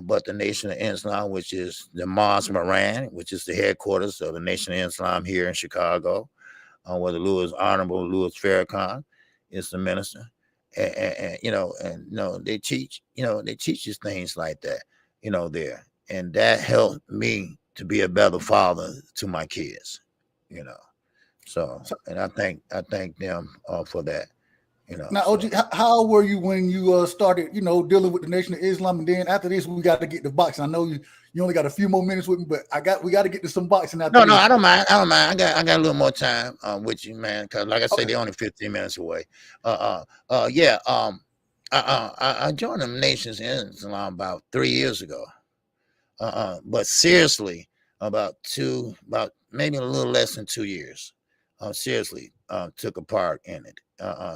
Speaker 5: But the Nation of Islam, which is the Mosque Moran, which is the headquarters of the Nation of Islam here in Chicago, where the Honorable Louis Farrakhan is the minister, and they teach, they teach us things like that, there, and that helped me to be a better father to my kids, So, and I thank them for that.
Speaker 4: Now, OG, how were you when you started, dealing with the Nation of Islam? And then after this, we got to get to boxing. I know you only got a few more minutes with me, but we got to get to some boxing after this.
Speaker 5: No, I don't mind. I got a little more time with you, man, because like I said, they're only 15 minutes away. I joined the Nations in Islam about 3 years ago. But seriously, about maybe a little less than 2 years. Seriously, took a part in it.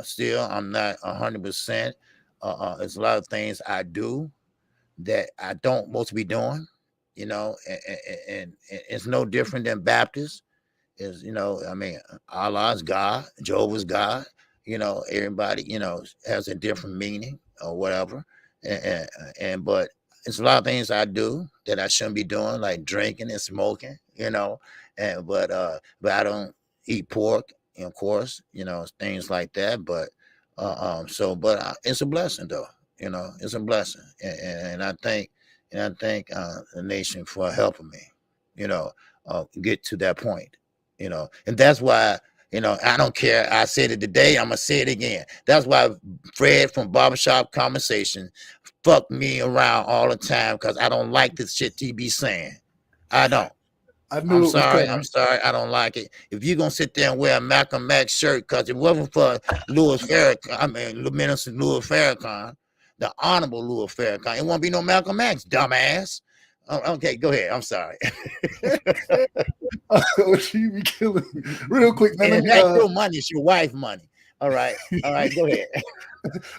Speaker 5: Still, I'm not 100%. There's a lot of things I do that I don't supposed to be doing, and it's no different than Baptists. Is I mean, Allah's God, Jehovah's God. Everybody has a different meaning or whatever, but it's a lot of things I do that I shouldn't be doing, like drinking and smoking, but I don't eat pork, of course, things like that. But it's a blessing, though. It's a blessing, and I thank the nation for helping me, get to that point, and that's why. I don't care. I said it today. I'm gonna say it again. That's why Fred from Barbershop Conversation fuck me around all the time, because I don't like this shit he be saying. I don't. I'm sorry. I don't like it. If you're gonna sit there and wear a Malcolm X shirt, because it wasn't for Minister Louis Farrakhan, the Honorable Louis Farrakhan, it won't be no Malcolm X, dumbass. Okay, go ahead. I'm sorry.
Speaker 4: She be killing me. Real quick, man.
Speaker 5: And that's your money. It's your wife's money. All right, go ahead.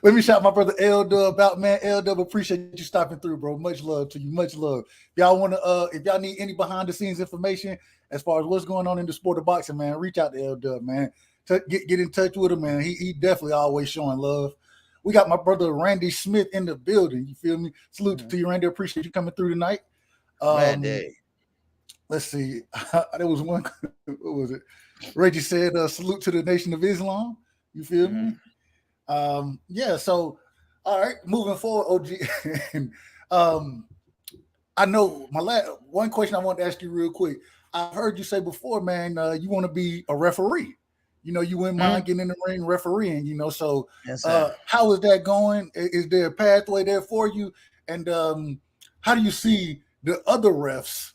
Speaker 4: Let me shout my brother L Dub out, man. L Dub, appreciate you stopping through, bro. Much love to you. Much love. If y'all need any behind the scenes information as far as what's going on in the sport of boxing, man, reach out to L Dub, man. Get in touch with him, man. He definitely always showing love. We got my brother Randy Smith in the building. You feel me? Salute to you, Randy. Appreciate you coming through tonight.
Speaker 5: Let's
Speaker 4: see. There was one. What was it? Reggie said, salute to the Nation of Islam. You feel me? Yeah, so all right, moving forward, OG. and, I know one question I want to ask you real quick. I heard you say before, man, you want to be a referee. You wouldn't mind getting in the ring refereeing, So
Speaker 5: Yes, sir.
Speaker 4: how is that going? Is there a pathway there for you? And how do you see the other refs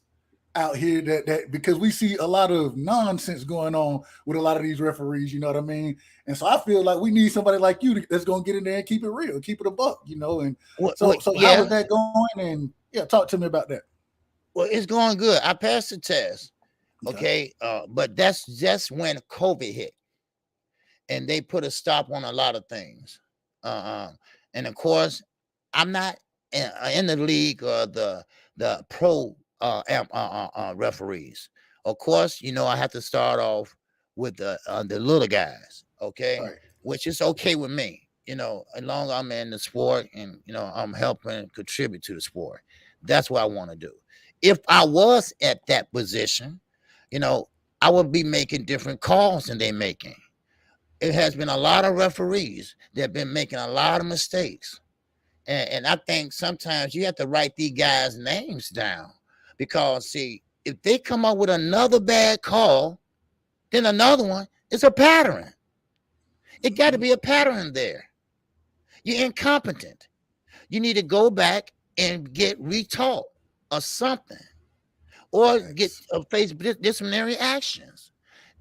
Speaker 4: out here that because we see a lot of nonsense going on with a lot of these referees, you know what I mean? And so I feel like we need somebody like you that's going to get in there and keep it real, keep it a buck, And so
Speaker 5: yeah.
Speaker 4: how is that going? And yeah, talk to me about that.
Speaker 5: Well, it's going good. I passed the test. Okay. But that's just when COVID hit and they put a stop on a lot of things. And of course, I'm not in the league or the pro referees. Of course, I have to start off with the little guys, okay,
Speaker 4: Right.
Speaker 5: which is okay with me, as long as I'm in the sport and I'm helping contribute to the sport. That's what I want to do. If I was at that position, I would be making different calls than they're making. It has been a lot of referees that have been making a lot of mistakes. And I think sometimes you have to write these guys' names down because, see, if they come up with another bad call, then another one, it's a pattern. It got to be a pattern there. You're incompetent. You need to go back and get retaught or something or get face disciplinary actions.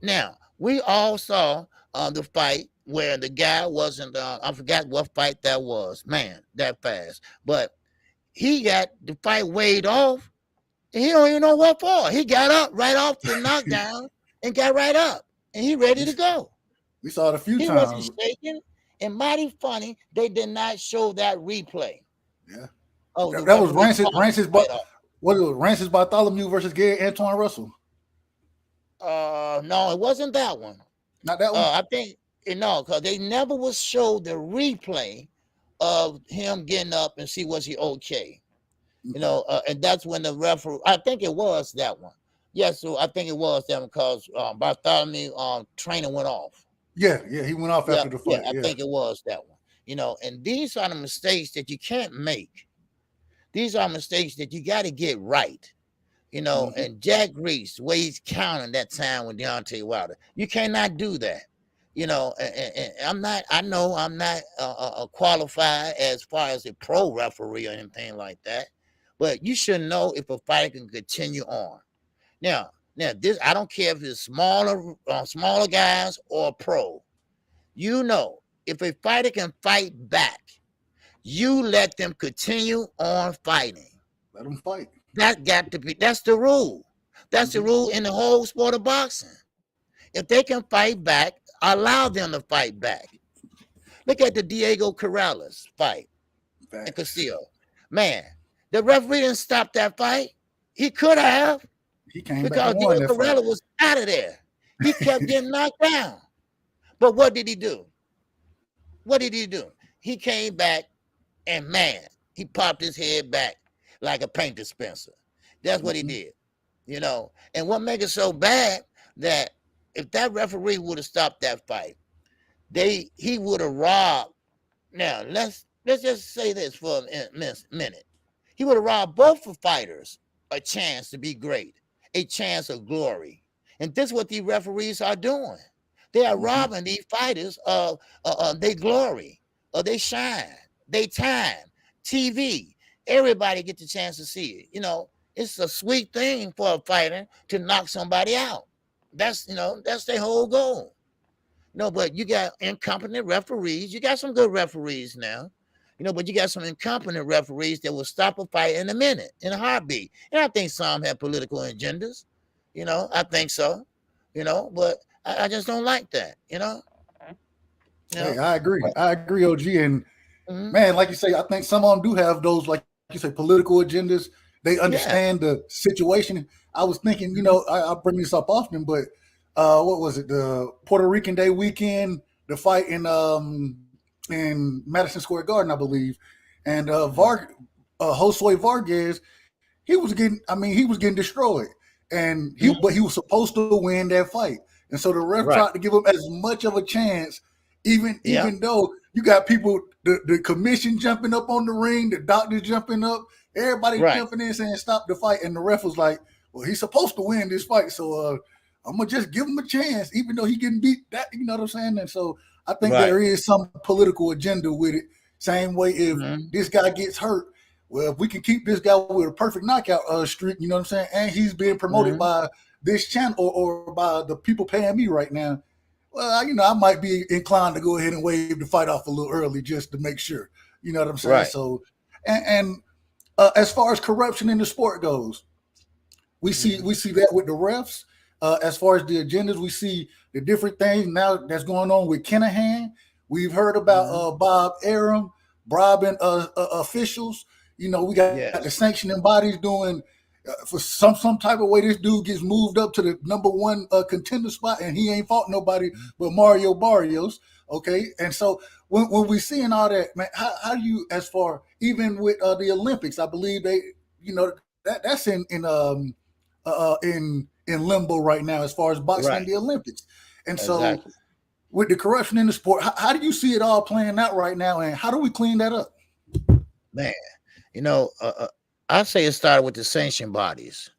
Speaker 5: Now, we all saw the fight where the guy wasn't, I forgot what fight that was, man, that fast. But he got the fight weighed off. And he don't even know what for. He got up right off the knockdown and got right up. And he ready to go.
Speaker 4: We saw it a few
Speaker 5: He
Speaker 4: times.
Speaker 5: wasn't shaking. And mighty funny, they did not show that replay.
Speaker 4: Yeah.
Speaker 5: Oh,
Speaker 4: that was Rancis Bartholomew versus Gary Antoine Russell.
Speaker 5: No, it wasn't that one.
Speaker 4: Not that one.
Speaker 5: I think because they never was showed the replay of him getting up and see was he okay. And that's when the referee. I think it was that one. Yes, so I think it was that one because Bartholomew training went off.
Speaker 4: Yeah, he went off after the fight.
Speaker 5: Yeah, I think it was that one. And these are the mistakes that you can't make. These are mistakes that you got to get right. And Jack Reese, the way he's counting that time with Deontay Wilder, you cannot do that. And I'm not qualified as far as a pro referee or anything like that, but you should know if a fighter can continue on. Now this, I don't care if it's smaller guys or pro. If a fighter can fight back, you let them continue on fighting.
Speaker 4: Let them fight.
Speaker 5: That's the rule. That's the rule in the whole sport of boxing. If they can fight back, allow them to fight back. Look at the Diego Corrales fight in Castillo. Man, the referee didn't stop that fight. He could have.
Speaker 4: He came
Speaker 5: because
Speaker 4: back
Speaker 5: Diego Corrales was out of there. He kept getting knocked down. But what did he do? He came back and, man, he popped his head back like a paint dispenser. That's what he did. And what makes it so bad that if that referee would have stopped that fight, he would have robbed. Now let's just say this for a minute. He would have robbed both the fighters a chance to be great, a chance of glory. And this is what these referees are doing. They are robbing these fighters of their glory, of their shine, their time, TV. Everybody get the chance to see it. It's a sweet thing for a fighter to knock somebody out. That's their whole goal. But you got incompetent referees. You got some good referees now, but you got some incompetent referees that will stop a fight in a minute, in a heartbeat. And I think some have political agendas. I think so. But I just don't like that.
Speaker 4: Hey, I agree, OG. And man, like you say, I think some of them do have those, like you say, political agendas. They understand the situation. I was thinking, I bring this up often, but what was it? The Puerto Rican Day weekend, the fight in Madison Square Garden, I believe. And Josue Vargas, he was getting destroyed. And but he was supposed to win that fight. And so the ref
Speaker 5: Right.
Speaker 4: tried to give him as much of a chance, even
Speaker 5: Yeah.
Speaker 4: though you got people, the commission jumping up on the ring, the doctors jumping up, everybody
Speaker 5: Right.
Speaker 4: jumping in saying stop the fight, and the ref was like, well, he's supposed to win this fight, so I'm gonna just give him a chance, even though he getting beat. That, you know what I'm saying? And so I think
Speaker 5: Right.
Speaker 4: there is some political agenda with it. Same way if this guy gets hurt, well, if we can keep this guy with a perfect knockout streak, you know what I'm saying, and he's being promoted by this channel or by the people paying me right now, well, you know, I might be inclined to go ahead and wave the fight off a little early just to make sure. You know what I'm saying?
Speaker 5: Right.
Speaker 4: So, and as far as corruption in the sport goes, we see that with the refs. As far as the agendas, we see the different things now that's going on with Kinahan. We've heard about Bob Arum bribing officials. You know, we got the sanctioning bodies doing for some type of way. This dude gets moved up to the number one contender spot, and he ain't fought nobody but Mario Barrios. Okay, and so when we seeing all that, man, how do you, as far even with the Olympics, I believe they, you know, that's in limbo right now as far as boxing in the Olympics, and so with the corruption in the sport, how do you see it all playing out right now, and how do we clean that up?
Speaker 5: Man, you know, I say it started with the sanction bodies.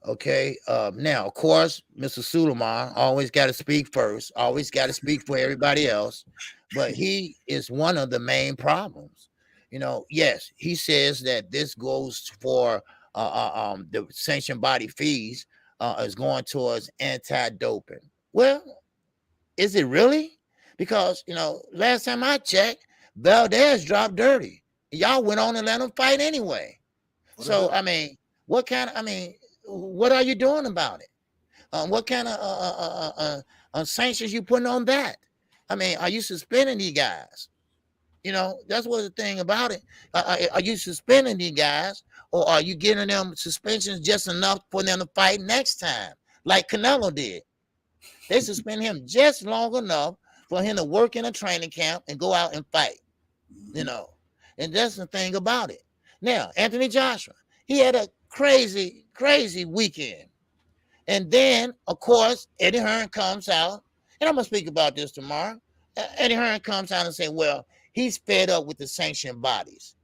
Speaker 5: Okay. Now, of course, Mr. Suleiman always got to speak first, always got to speak for everybody else, but he is one of the main problems. You know, yes, he says that this goes for the sanction body fees is going towards anti-doping. Well, is it really? Because, you know, last time I checked, Valdez dropped dirty. Y'all went on and let him fight anyway. So, I mean, what are you doing about it? What kind of sanctions you putting on that? I mean, are you suspending these guys? You know, that's what the thing about it. Are you suspending these guys, or are you giving them suspensions just enough for them to fight next time, like Canelo did? They suspend him just long enough for him to work in a training camp and go out and fight, you know. And that's the thing about it. Now, Anthony Joshua, he had a crazy, crazy weekend. And then, of course, Eddie Hearn comes out, and I'm going to speak about this tomorrow. Eddie Hearn comes out and say, well, he's fed up with the sanctioned bodies.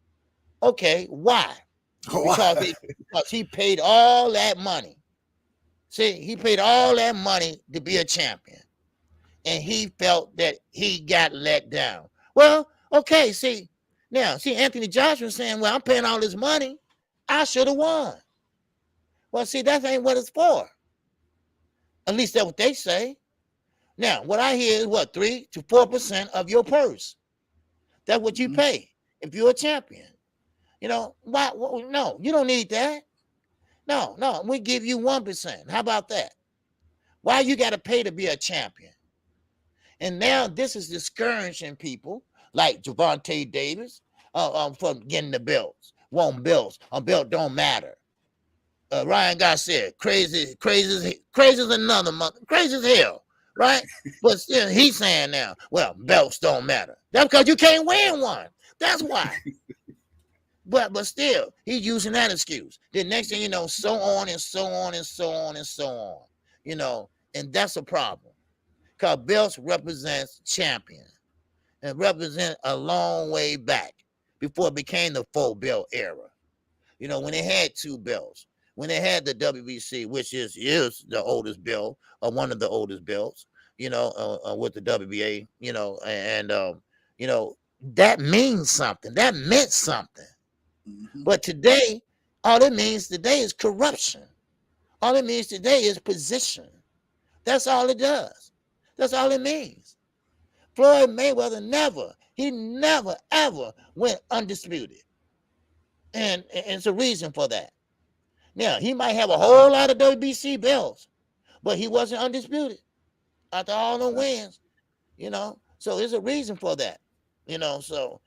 Speaker 5: Okay, why? Because he paid all that money. See, he paid all that money to be a champion. And he felt that he got let down. Well, okay, see, Anthony Joshua saying, well, I'm paying all this money. I should have won. Well, see, that ain't what it's for. At least that's what they say. Now, what I hear is what, 3 to 4% of your purse. That's what you pay if you're a champion. You know, why? No, you don't need that. No, we give you 1%. How about that? Why you got to pay to be a champion? And now this is discouraging people like Javante Davis from getting the belts. Want belts. A belt don't matter. Ryan Garcia, crazy as another month, crazy as hell, right? But still, he's saying now, well, belts don't matter. That's because you can't win one. That's why. But still, he's using that excuse. The next thing you know, so on and so on and so on and so on. You know, and that's a problem. Because belts represents champion. And represent a long way back before it became the 4-belt era. You know, when they had 2 belts. When they had the WBC, which is the oldest belt, or one of the oldest belts, you know, with the WBA, you know, and you know, that means something. That meant something. But today, all it means today is corruption. All it means today is position. That's all it does. That's all it means. Floyd Mayweather never, ever went undisputed. And it's a reason for that. Now, he might have a whole lot of WBC belts, but he wasn't undisputed after all the wins, you know. So there's a reason for that, you know. So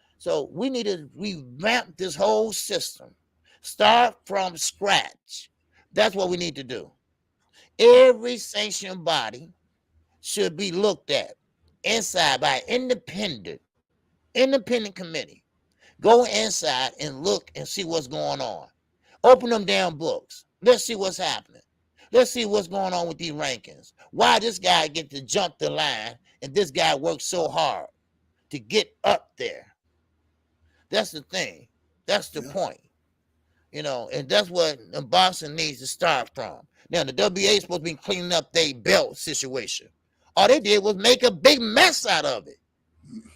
Speaker 5: we need to revamp this whole system. Start from scratch. That's what we need to do. Every sanctioned body should be looked at inside by an independent committee. Go inside and look and see what's going on. Open them damn books. Let's see what's happening. Let's see what's going on with these rankings. Why this guy get to jump the line and this guy works so hard to get up there. That's the thing. That's the point. You know, and that's what boxing needs to start from. Now, the WA is supposed to be cleaning up their belt situation. All they did was make a big mess out of it.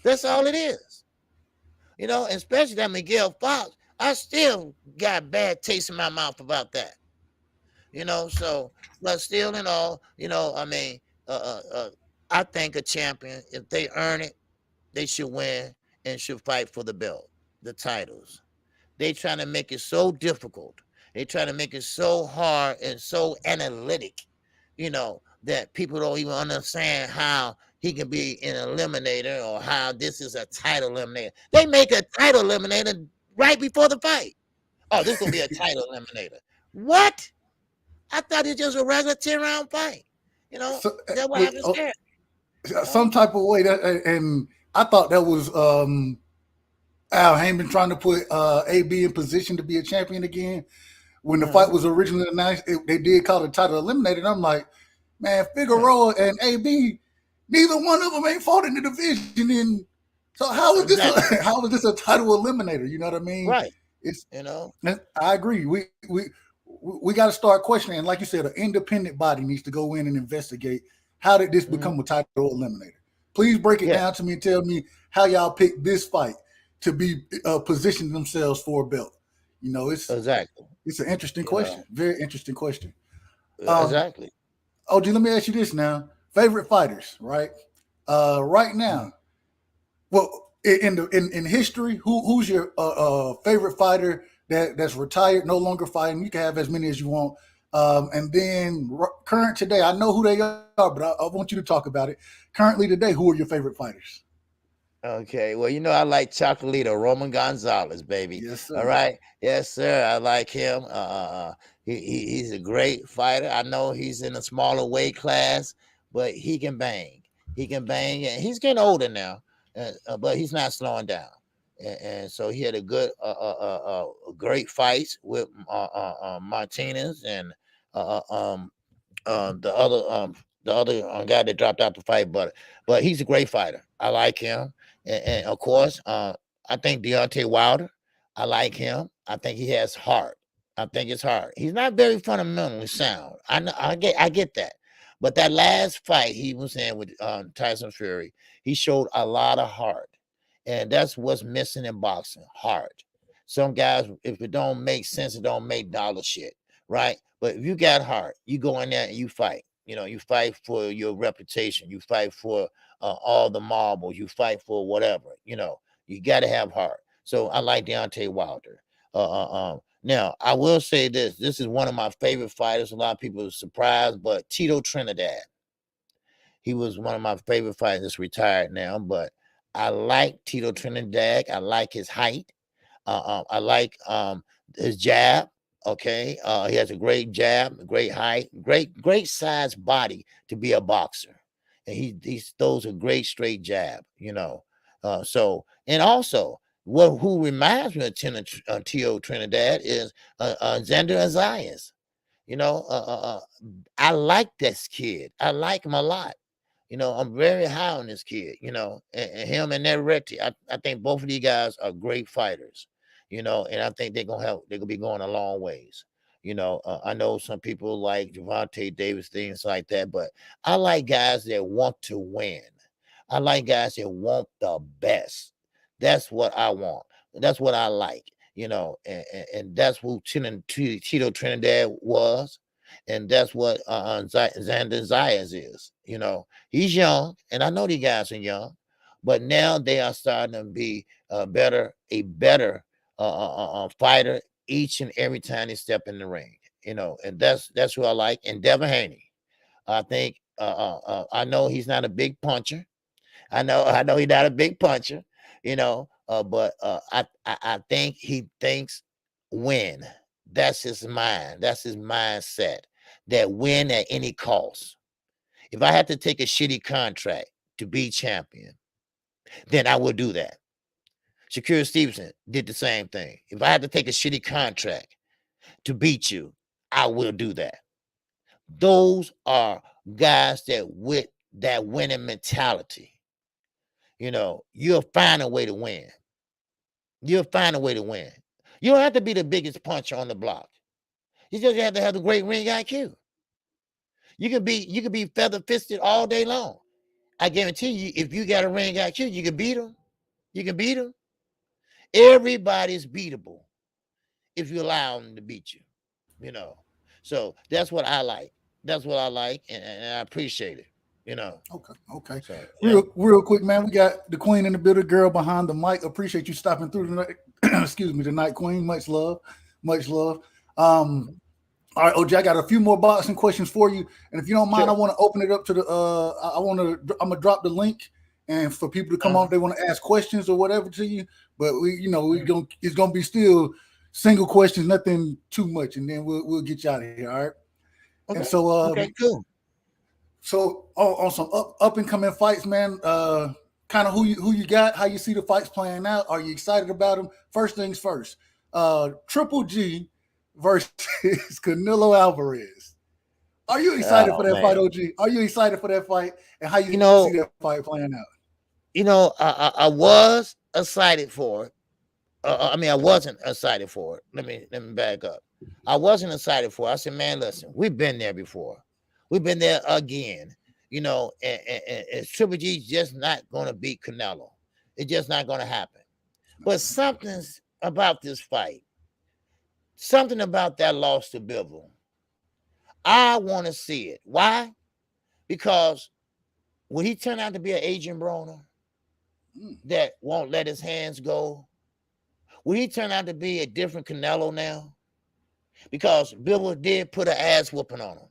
Speaker 5: That's all it is. You know, especially that Miguel Fox, I still got bad taste in my mouth about that. You know, so, but still in all, you know, I mean, I think a champion, if they earn it, they should win and should fight for the belt, the titles. They trying to make it so difficult. They trying to make it so hard and so analytic, you know, that people don't even understand how he can be an eliminator or how this is a title eliminator. They make a title eliminator right before the fight. Oh, this is going to be a title eliminator. What? I thought it was just a regular 10-round fight. You know,
Speaker 4: So,
Speaker 5: that's what happens there.
Speaker 4: some type of way that, and I thought that was Al Heyman trying to put AB in position to be a champion again. When the fight was originally announced, they did call it title eliminated. And I'm like, man, Figueroa and AB, neither one of them ain't fought in the division. And so how is this? How is this a title eliminator? You know what I mean?
Speaker 5: Right.
Speaker 4: It's,
Speaker 5: you know,
Speaker 4: I agree. We got to start questioning. Like you said, an independent body needs to go in and investigate. How did this become a title eliminator? Please break it down to me and tell me how y'all picked this fight to be positioning themselves for a belt. You know, it's an interesting question. Very interesting question.
Speaker 5: Exactly.
Speaker 4: OG, let me ask you this now. Favorite fighters, right? Right now, well, in history, who's your favorite fighter that's retired, no longer fighting? You can have as many as you want. And then current today, I know who they are, but I want you to talk about it. Currently today, who are your favorite fighters?
Speaker 5: Okay, well, you know, I like Chocolito, Roman Gonzalez, baby.
Speaker 4: Yes, sir.
Speaker 5: All right. Yes, sir. I like him. He's a great fighter. I know he's in a smaller weight class, but he can bang. He can bang, and he's getting older now, but he's not slowing down. And so he had a good, great fights with Martinez and the other guy that dropped out the fight, but he's a great fighter. I like him. And of course, I think Deontay Wilder. I like him. I think he has heart. I think it's hard. He's not very fundamentally sound. I get that. But that last fight he was in with Tyson Fury, he showed a lot of heart. And that's what's missing in boxing, heart. Some guys, if it don't make sense, it don't make dollar shit, right? But if you got heart, you go in there and you fight. You know, you fight for your reputation. You fight for all the marbles. You fight for whatever. You know, you got to have heart. So I like Deontay Wilder. Now, I will say this. This is one of my favorite fighters. A lot of people are surprised, but Tito Trinidad. He was one of my favorite fighters. That's retired now, but I like Tito Trinidad. I like his height. I like his jab. Okay, he has a great jab, great height, great size body to be a boxer, and he throws a great straight jab. You know, so and also who reminds me of Tito Trinidad is Xander Azayas. You know, I like this kid. I like him a lot. You know, I'm very high on this kid, you know, and him and Neretti. I think both of these guys are great fighters, you know, and I think they're going to be going a long ways. You know, I know some people like Gervonta Davis, things like that, but I like guys that want to win. I like guys that want the best. That's what I want. That's what I like, you know, and that's who Tito Trinidad was. And that's what Xander Zayas is, you know. He's young, and I know these guys are young, but now they are starting to be a better fighter each and every time they step in the ring, you know. And that's who I like. And Devin Haney, I think I know he's not a big puncher. I know he's not a big puncher, you know. But I think he thinks win. That's his mind. That's his mindset. That win at any cost. If I had to take a shitty contract to be champion, then I would do that. Shakur Stevenson did the same thing. If I had to take a shitty contract to beat you, I will do that. Those are guys with that winning mentality. You'll find a way to win. You'll find a way to win. You don't have to be the biggest puncher on the block. You just have to have the great ring IQ. You can be feather fisted all day long. I guarantee you, if you got a ring IQ, you can beat them. You can beat them. Everybody's beatable if you allow them to beat you. So that's what I like. That's what I like, and I appreciate it.
Speaker 4: Okay.
Speaker 5: So,
Speaker 4: real quick, man. We got the queen in the building, girl behind the mic. Appreciate you stopping through tonight. Excuse me, tonight, queen. Much love. All right, OG, I got a few more boxing questions for you, and if you don't mind,
Speaker 5: Sure.
Speaker 4: I want to open it up to the. I'm gonna drop the link, and for people to come on, if they want to ask questions or whatever to you. But it's gonna be still single questions, nothing too much, and then we'll get you out of here. All right.
Speaker 5: Okay.
Speaker 4: And so,
Speaker 5: okay, cool.
Speaker 4: So on some up and coming fights, man, kind of who you got, how you see the fights playing out. Are you excited about them? First things first, Triple G versus Canelo Alvarez. Are you excited for that fight, OG? Are you excited for that fight, and how you see that fight playing out?
Speaker 5: I was excited for it. I wasn't excited for it. Let me back up. I wasn't excited for it. I said, man, listen, we've been there before. We've been there again, and Triple G's just not going to beat Canelo. It's just not going to happen. But something's about this fight. Something about that loss to Bivol. I want to see it. Why? Because will he turn out to be an Adrian Broner that won't let his hands go? Will he turn out to be a different Canelo now? Because Bivol did put an ass whooping on him.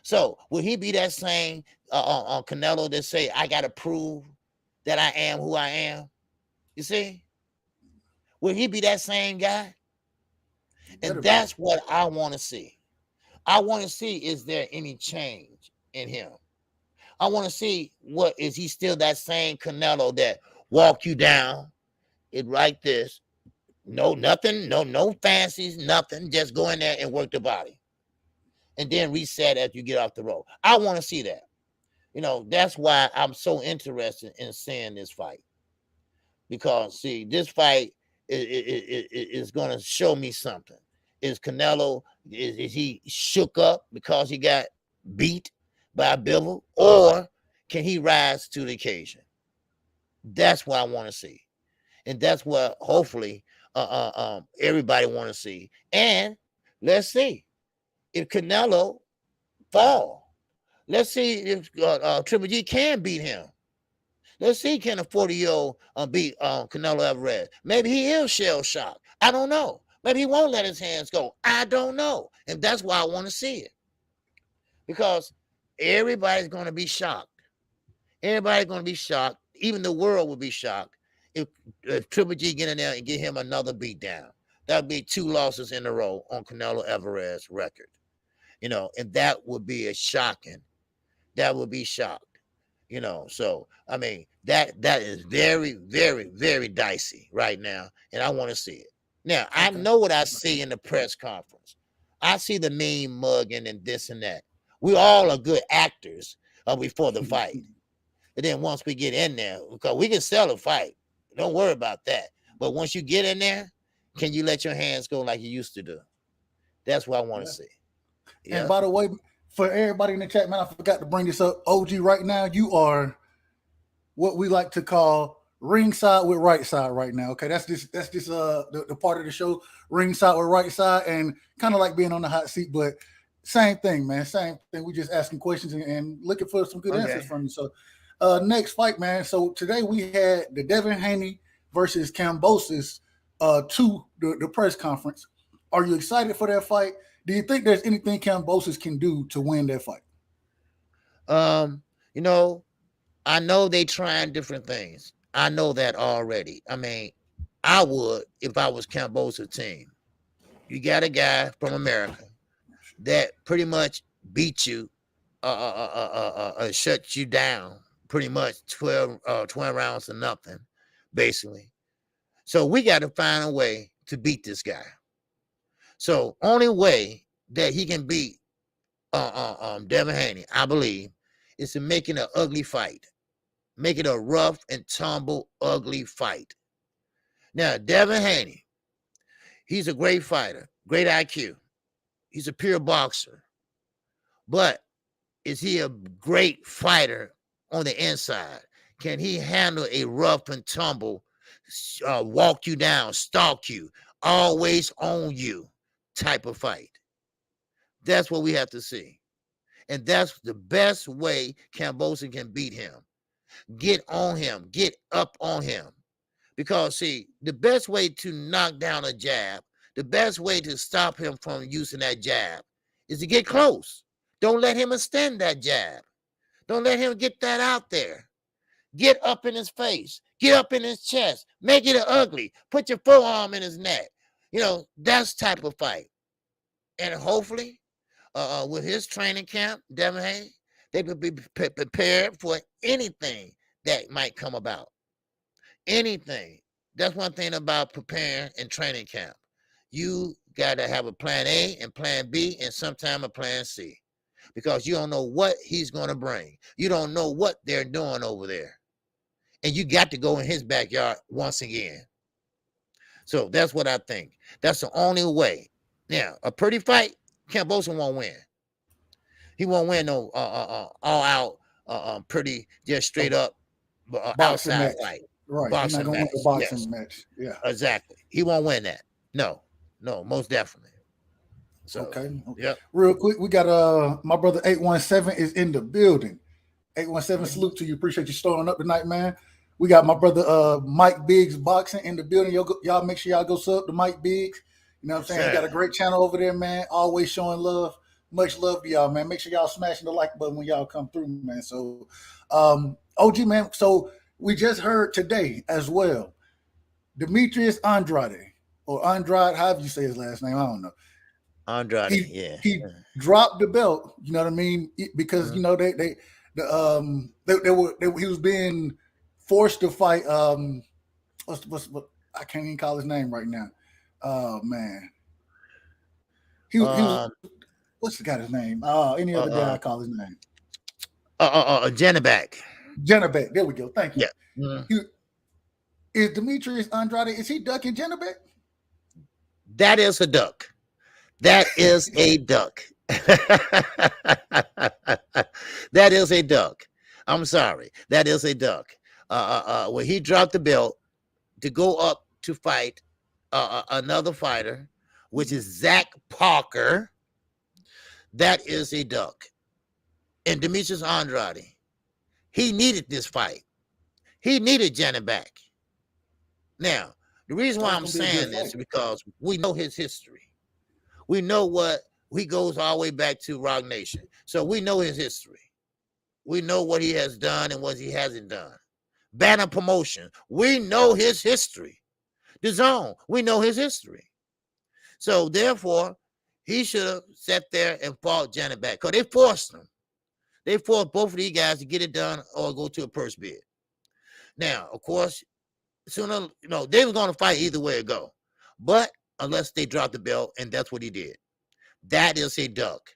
Speaker 5: So will he be that same Canelo that say, I got to prove that I am who I am? You see? Will he be that same guy? And that's what I want to see. I want to see, is there any change in him? I want to see, is he still that same Canelo that walk you down it like this? No, nothing, no fancies, nothing. Just go in there and work the body. And then reset after you get off the road. I want to see that. That's why I'm so interested in seeing this fight. Because, see, this fight is going to show me something. Is Canelo, is he shook up because he got beat by Bivol? Or can he rise to the occasion? That's what I want to see. And that's what hopefully everybody want to see. And let's see if Canelo fall. Let's see if Triple G can beat him. Let's see, can a 40-year-old beat Canelo Alvarez? Maybe he is shell shocked. I don't know. Maybe he won't let his hands go. I don't know. And that's why I want to see it. Because everybody's going to be shocked. Everybody's going to be shocked. Even the world will be shocked if Triple G get in there and get him another beat down. That would be 2 losses in a row on Canelo Alvarez's record. And that would be that would be shocked. So I mean that is very, very, very dicey right now, and I want to see it. Now I know what I see in the press conference. I see the mean mugging and this and that. We all are good actors before the fight, but then once we get in there, because we can sell a fight, don't worry about that. But once you get in there, can you let your hands go like you used to do? That's what I want to see. Yeah.
Speaker 4: And by the way, for everybody in the chat, man, I forgot to bring this up. OG, right now, you are what we like to call ringside with right side right now. Okay, that's just the part of the show, ringside with right side, and kind of like being on the hot seat, but same thing, man. Same thing. We just asking questions and looking for some good answers from you. So next fight, man. So today we had the Devin Haney versus Kambosos to the press conference. Are you excited for that fight? Do you think there's anything Kambosos can do to win that fight?
Speaker 5: I know they trying different things. I know that already. I mean, I would if I was Kambosos' team. You got a guy from America that pretty much beat you, shut you down pretty much 12 rounds to nothing, basically. So we got to find a way to beat this guy. So only way that he can beat Devin Haney, I believe, is to make it an ugly fight. Make it a rough and tumble, ugly fight. Now, Devin Haney, he's a great fighter, great IQ. He's a pure boxer. But is he a great fighter on the inside? Can he handle a rough and tumble, walk you down, stalk you, always on you type of fight? That's what we have to see. And that's the best way Kambosos can beat him. Get on him, get up on him. Because, see, the best way to knock down a jab, the best way to stop him from using that jab is to get close. Don't let him extend that jab. Don't let him get that out there. Get up in his face. Get up in his chest. Make it ugly. Put your forearm in his neck. You know, that's type of fight. And hopefully, with his training camp, Devin Haney, they could be prepared for anything that might come about. Anything. That's one thing about preparing in training camp. You got to have a plan A and plan B and sometime a plan C. Because you don't know what he's going to bring. You don't know what they're doing over there. And you got to go in his backyard once again. So that's what I think. That's the only way. Now, a pretty fight, Kambosos won't win. He won't win no all out, pretty, just straight up outside fight.
Speaker 4: Right.
Speaker 5: Boxing
Speaker 4: He's not going to win the boxing match. Yeah.
Speaker 5: Exactly. He won't win that. No, most definitely. So,
Speaker 4: okay.
Speaker 5: Yep.
Speaker 4: Real quick, we got my brother 817 is in the building. 817, salute to you. Appreciate you starting up tonight, man. We got my brother Mike Biggs Boxing in the building. Y'all make sure y'all go sub to Mike Biggs. You know what I'm saying? He got a great channel over there, man. Always showing love. Much love to y'all, man. Make sure y'all smashing the like button when y'all come through, man. So, OG, man. So we just heard today as well, Demetrius Andrade, or Andrade, however you say his last name, I don't know.
Speaker 5: Andrade,
Speaker 4: he dropped the belt. You know what I mean? Because you know he was being forced to fight. What I can't even call his name right now. Oh man, he was. What's the guy's name? Any other guy I call his name?
Speaker 5: Janabek.
Speaker 4: Janabek. There we go. Thank you.
Speaker 5: Yeah. Mm-hmm.
Speaker 4: Is Demetrius Andrade? Is he ducking Janabek?
Speaker 5: That is a duck. That is a duck. That is a duck. I'm sorry. That is a duck. When he dropped the belt to go up to fight another fighter, which is Zach Parker, that is a duck. And Demetrius Andrade, he needed this fight. He needed Janet back. Now, the reason why I'm saying this is because we know his history. We know what he goes all the way back to Rock Nation. So we know his history. We know what he has done and what he hasn't done. Banner Promotion, we know his history. The Zone, we know his history. So therefore, he should have sat there and fought Janet back because they forced him. They forced both of these guys to get it done or go to a purse bid. Now, of course, sooner, they were going to fight either way it go. But unless they dropped the belt, and that's what he did. That is a duck.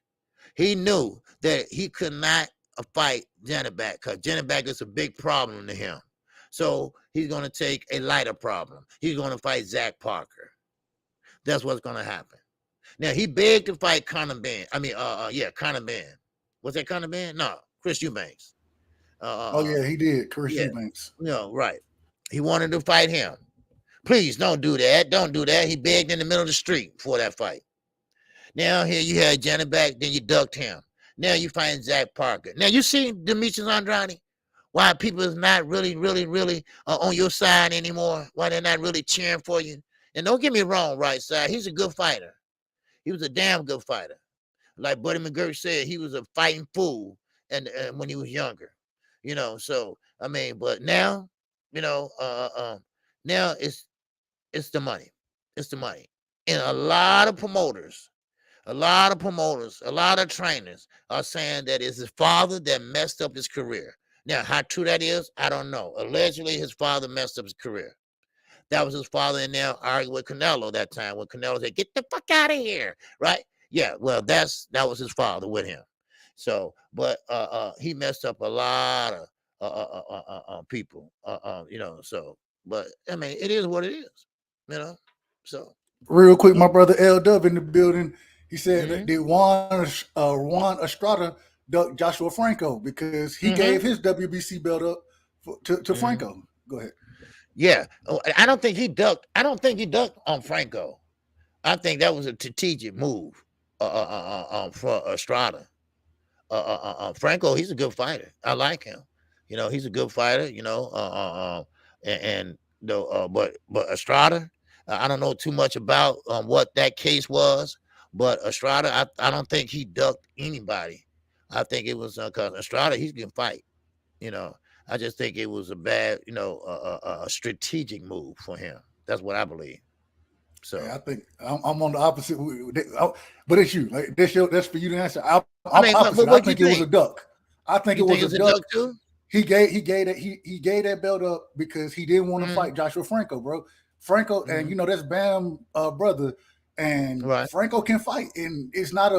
Speaker 5: He knew that he could not fight Janet back because Janet back is a big problem to him. So he's going to take a lighter problem. He's going to fight Zach Parker. That's what's going to happen. Now, he begged to fight Conor Ben. Conor Ben. Was that Conor Ben? No, Chris Eubanks.
Speaker 4: He did. Chris Eubanks.
Speaker 5: Right. He wanted to fight him. Please don't do that. Don't do that. He begged in the middle of the street for that fight. Now, here you had Janet back, then you ducked him. Now you find Zach Parker. Now, you see Demetrius Andrade? Why people is not really on your side anymore? Why they're not really cheering for you? And don't get me wrong, Rightside. He's a good fighter. He was a damn good fighter. Like Buddy McGirt said, he was a fighting fool and when he was younger. So, but now, now it's the money. It's the money. And a lot of promoters, a lot of trainers are saying that it's his father that messed up his career. Now, how true that is, I don't know. Allegedly, his father messed up his career. That was his father in there arguing with Canelo that time when Canelo said, "Get the fuck out of here," right? Yeah, well, that was his father with him. So, but he messed up a lot of people. So, but I mean, it is what it is. So.
Speaker 4: Real quick, my brother L Dub in the building. He said that
Speaker 5: Mm-hmm.
Speaker 4: did Juan Estrada duck Joshua Franco because he gave his WBC belt up to Franco. Go ahead.
Speaker 5: Yeah, I don't think he ducked. I don't think he ducked on Franco. I think that was a strategic move for Estrada. Franco, he's a good fighter. I like him. He's a good fighter. But Estrada, I don't know too much about what that case was. But Estrada, I don't think he ducked anybody. I think it was because Estrada, he can fight. I just think it was a bad, a strategic move for him. That's what I believe. So
Speaker 4: I think I'm on the opposite, but it's you. Like that's for you to answer. I'm
Speaker 5: mean,
Speaker 4: opposite.
Speaker 5: what
Speaker 4: I think
Speaker 5: you
Speaker 4: it was a duck. I think
Speaker 5: You
Speaker 4: it
Speaker 5: think
Speaker 4: was
Speaker 5: it's
Speaker 4: a
Speaker 5: a
Speaker 4: duck.
Speaker 5: duck too?
Speaker 4: He gave that belt up because he didn't want to fight Joshua Franco, bro. Franco, and that's Bam brother, and
Speaker 5: Right.
Speaker 4: Franco can fight, and it's not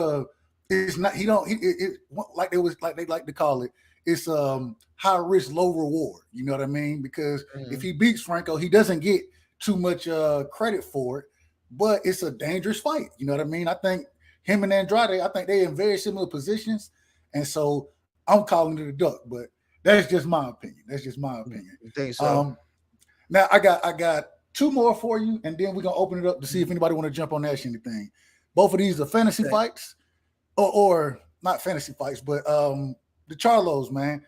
Speaker 4: he don't it like they like to call it. It's high risk, low reward. You know what I mean? Because if he beats Franco, he doesn't get too much credit for it, but it's a dangerous fight. You know what I mean? I think him and Andrade, I think they're in very similar positions, and so I'm calling it a duck, but that's just my opinion.
Speaker 5: You think so?
Speaker 4: Now I got two more for you, and then we're gonna open it up to see if anybody want to jump on that anything. Both of these are fantasy fights, or not fantasy fights, but the Charlos, man.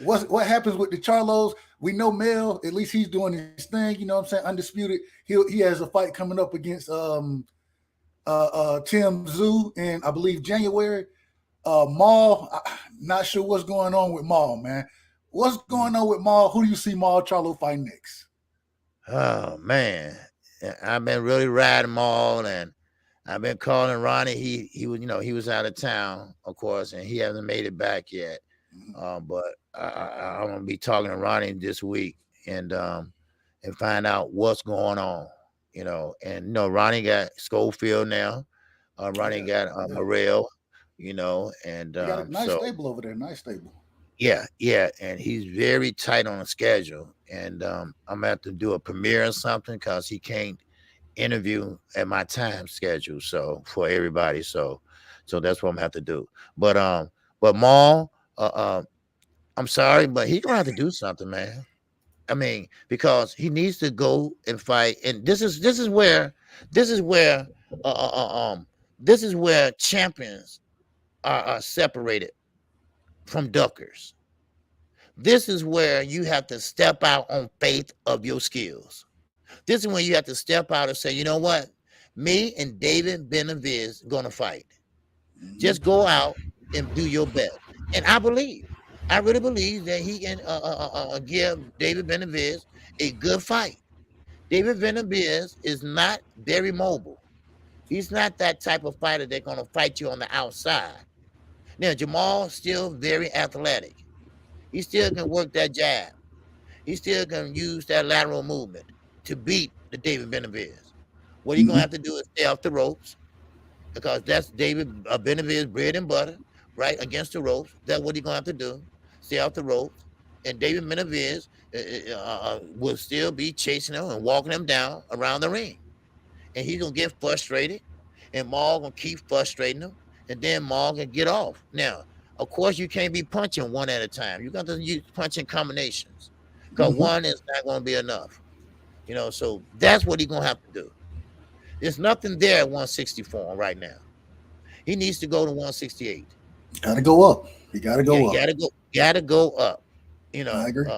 Speaker 4: What happens with the Charlos? We know Mel, at least he's doing his thing, you know what I'm saying? Undisputed. He has a fight coming up against Tim Zoo in, I believe, January. Maul, not sure what's going on with Maul, man. What's going on with Maul? Who do you see Maul Charlo fight next?
Speaker 5: Oh man, I've been really riding Maul, and I've been calling Ronnie. He was he was out of town, of course, and he hasn't made it back yet. But I'm gonna be talking to Ronnie this week and find out what's going on. And Ronnie got Schofield now. Ronnie got Morrell. And
Speaker 4: got a nice
Speaker 5: so
Speaker 4: stable over there. Nice stable.
Speaker 5: yeah, and he's very tight on the schedule. And I'm gonna have to do a premiere or something because he can't interview at my time schedule. So for everybody, so that's what I'm gonna have to do. But Maul, I'm sorry, but he's gonna have to do something, man. I mean, because he needs to go and fight, and this is where champions are separated from duckers. This is where you have to step out on faith of your skills. This is when you have to step out and say, you know what? Me and David Benavidez gonna fight. Just go out and do your best. And I really believe that he can give David Benavidez a good fight. David Benavidez is not very mobile. He's not that type of fighter that's gonna fight you on the outside. Now Jamal still very athletic. He still can work that jab. He still can use that lateral movement to beat the David Benavidez. What he's gonna have to do is stay off the ropes, because that's David Benavidez bread and butter, right, against the ropes. That's what he's gonna have to do. Stay off the ropes, and David Benavidez will still be chasing him and walking him down around the ring, and he's gonna get frustrated, and Maul gonna keep frustrating him, and then Maul can get off. Now, of course, you can't be punching one at a time. You got to use punching combinations, because one is not going to be enough. So that's what he's going to have to do. There's nothing there at 164 right now. He needs to go to 168.
Speaker 4: Got to go up. He got to go up.
Speaker 5: Got to go up.
Speaker 4: I agree.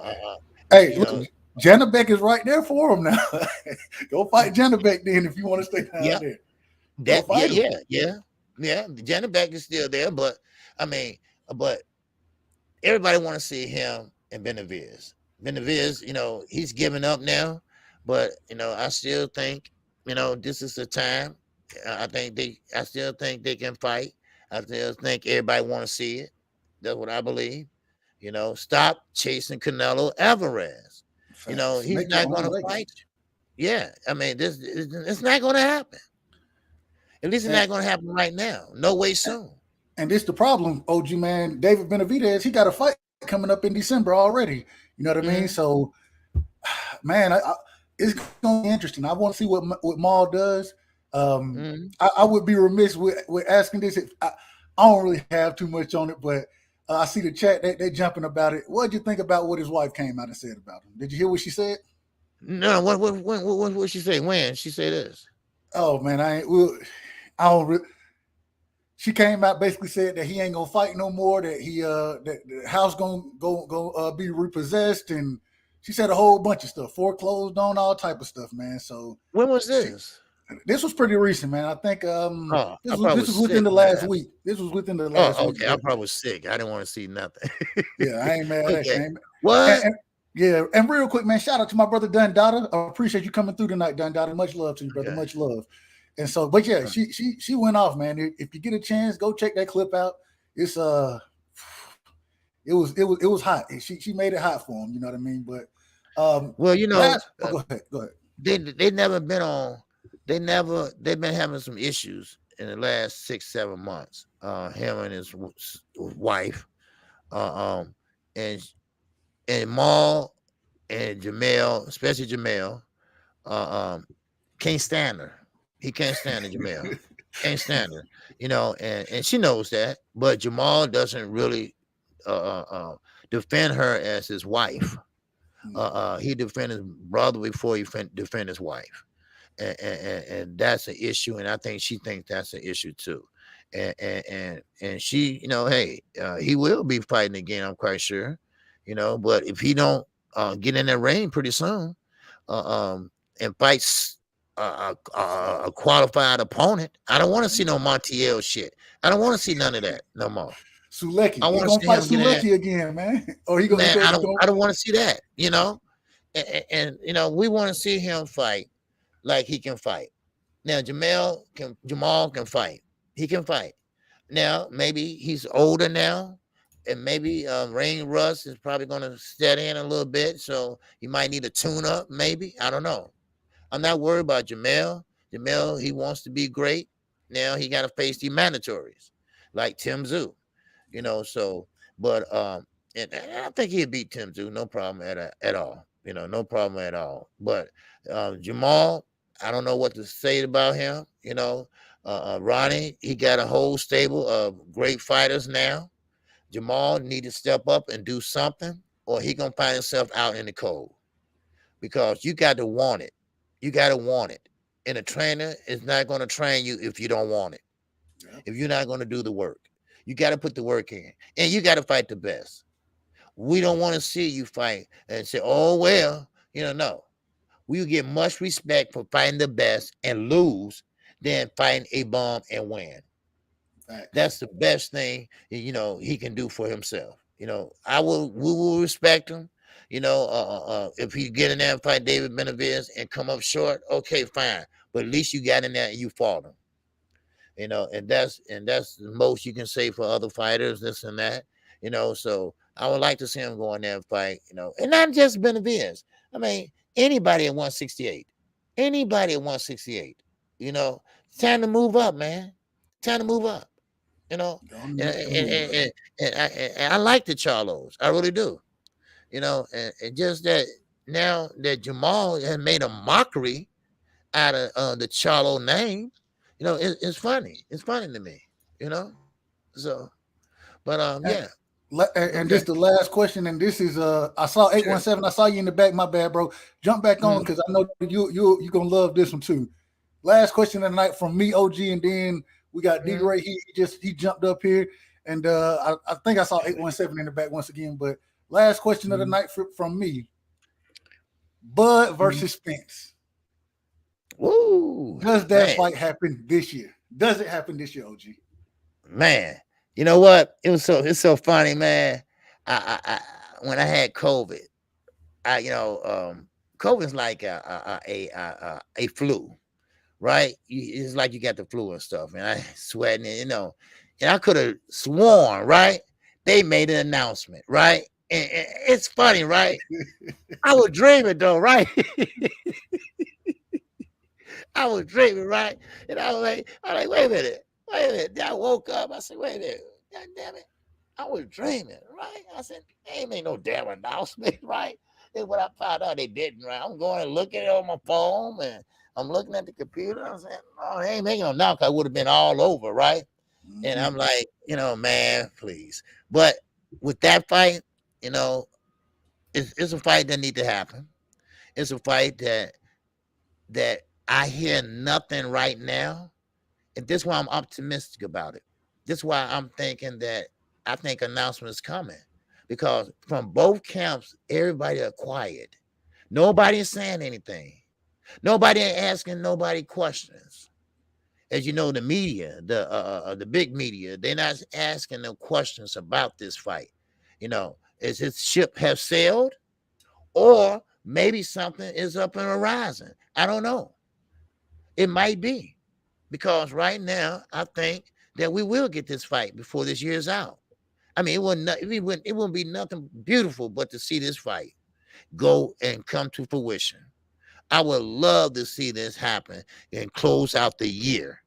Speaker 4: Hey, look, Janabek is right there for him now. Go fight Janabek then if you want to stay down there.
Speaker 5: Yeah. Janabek is still there, but I mean, but everybody want to see him and Benavidez. Benavidez, he's giving up now, but I still think, this is the time. I still think they can fight. I still think everybody want to see it. That's what I believe. Stop chasing Canelo Alvarez. He's not going to fight you. Yeah, I mean, it's not going to happen. At least it's not going to happen right now. No way soon.
Speaker 4: And this the problem, OG man. David Benavidez, he got a fight coming up in December already. You know what I mean? So, man, it's going to be interesting. I want to see what Maul does. I would be remiss with asking this. If I don't really have too much on it, but I see the chat. They jumping about it. What did you think about what his wife came out and said about him? Did you hear what she said?
Speaker 5: No, what she say? When she say this?
Speaker 4: Oh man, I don't. She came out basically said that he ain't gonna fight no more. That that the house gonna be repossessed, and she said a whole bunch of stuff, foreclosed on, all type of stuff, man. So
Speaker 5: when was this?
Speaker 4: This was pretty recent, man. I think this was within the last week. This was within the last week.
Speaker 5: Okay, I probably was sick. I didn't want to see nothing.
Speaker 4: Yeah, I ain't mad at you.
Speaker 5: What?
Speaker 4: And real quick, man, shout out to my brother Dun Dada. I appreciate you coming through tonight, Dun Dada. Much love to you, brother. Okay. Much love. And so, but yeah, she went off, man. If you get a chance, go check that clip out. It's it was hot. She made it hot for him. You know what I mean? But
Speaker 5: well, you know,
Speaker 4: go ahead.
Speaker 5: They never been on. They've been having some issues in the last 6-7 months. Him and his wife, and Maul and Jamel, especially Jamel, can't stand her. He can't stand her, Jamel. Can't stand her, you know, and she knows that. But Jamal doesn't really defend her as his wife. He defend his brother before he defend his wife. And that's an issue, and I think she thinks that's an issue too. And she, you know, hey, he will be fighting again, I'm quite sure, you know. But if he don't get in that ring pretty soon, and fights a qualified opponent, I don't want to see no Montiel shit. I don't want to see none of that no more.
Speaker 4: Sulecki, I want to fight Sulecki again, man. Or he gonna? Man,
Speaker 5: I don't want to see that, you know. And you know, we want to see him fight like he can fight. Now Jamal can fight. He can fight. Now maybe he's older now, and maybe ring rust is probably going to set in a little bit, so he might need a tune up. Maybe, I don't know. I'm not worried about Jamel. Jamel, he wants to be great. Now he got to face the mandatories like Tim Tszyu, you know. So, but and I think he'd beat Tim Tszyu, no problem at all. You know, no problem at all. But Jamal, I don't know what to say about him. You know, Ronnie, he got a whole stable of great fighters now. Jamal need to step up and do something, or he gonna find himself out in the cold. Because you got to want it. You got to want it. And a trainer is not going to train you if you don't want it. Yeah. If you're not going to do the work. You got to put the work in. And you got to fight the best. We don't want to see you fight and say, oh, well, you know, no. We get much respect for fighting the best and lose than fighting a bum and win. Right. That's the best thing, you know, he can do for himself. You know, we will respect him. You know, if he get in there and fight David Benavidez and come up short, okay, fine. But at least you got in there and you fought him. You know, and that's the most you can say for other fighters, this and that. You know, so I would like to see him go in there and fight, you know, and not just Benavidez. I mean, anybody at 168. Anybody at 168. You know, it's time to move up, man. Time to move up. You know, and I like the Charlos. I really do. You know, and just that now that Jamal has made a mockery out of the Charlo name, you know, it's funny. It's funny to me, you know. So, but yeah.
Speaker 4: And just the last question, and this is I saw 817. I saw you in the back. My bad, bro. Jump back on because I know you gonna love this one too. Last question of the night from me, OG, and then we got D Ray. He jumped up here, and I think I saw 817 in the back once again, but. Last question of the night from me. Bud versus Spence.
Speaker 5: Woo.
Speaker 4: Does that fight happen this year? Does it happen this year, OG?
Speaker 5: Man, you know what? It's so funny, man. I when I had COVID, COVID's like a flu, right? It's like you got the flu and stuff, and I sweating, you know, and I could have sworn, right? They made an announcement, right? And it's funny, right? I was dreaming though, right? I was dreaming, right? And I was like, wait a minute. Wait a minute. Then I woke up. I said, wait a minute. God damn it. I was dreaming, right? I said, ain't made no damn announcement, right? Then when I found out they didn't, right? I'm going and looking at it on my phone and I'm looking at the computer. I'm saying, oh, they ain't making no announcement. I would have been all over, right? And I'm like, man, please. But with that fight, it's a fight that need to happen. It's a fight that I hear nothing right now. And this is why I'm optimistic about it. This is why I'm thinking that I think announcements coming. Because from both camps, everybody are quiet. Nobody is saying anything. Nobody asking nobody questions. As you know, the media, the big media, they're not asking no questions about this fight. Is his ship have sailed, or maybe something is up and horizon? I don't know. It might be, because right now I think that we will get this fight before this year's out. I mean, it wouldn't be nothing beautiful but to see this fight go and come to fruition. I would love to see this happen and close out the year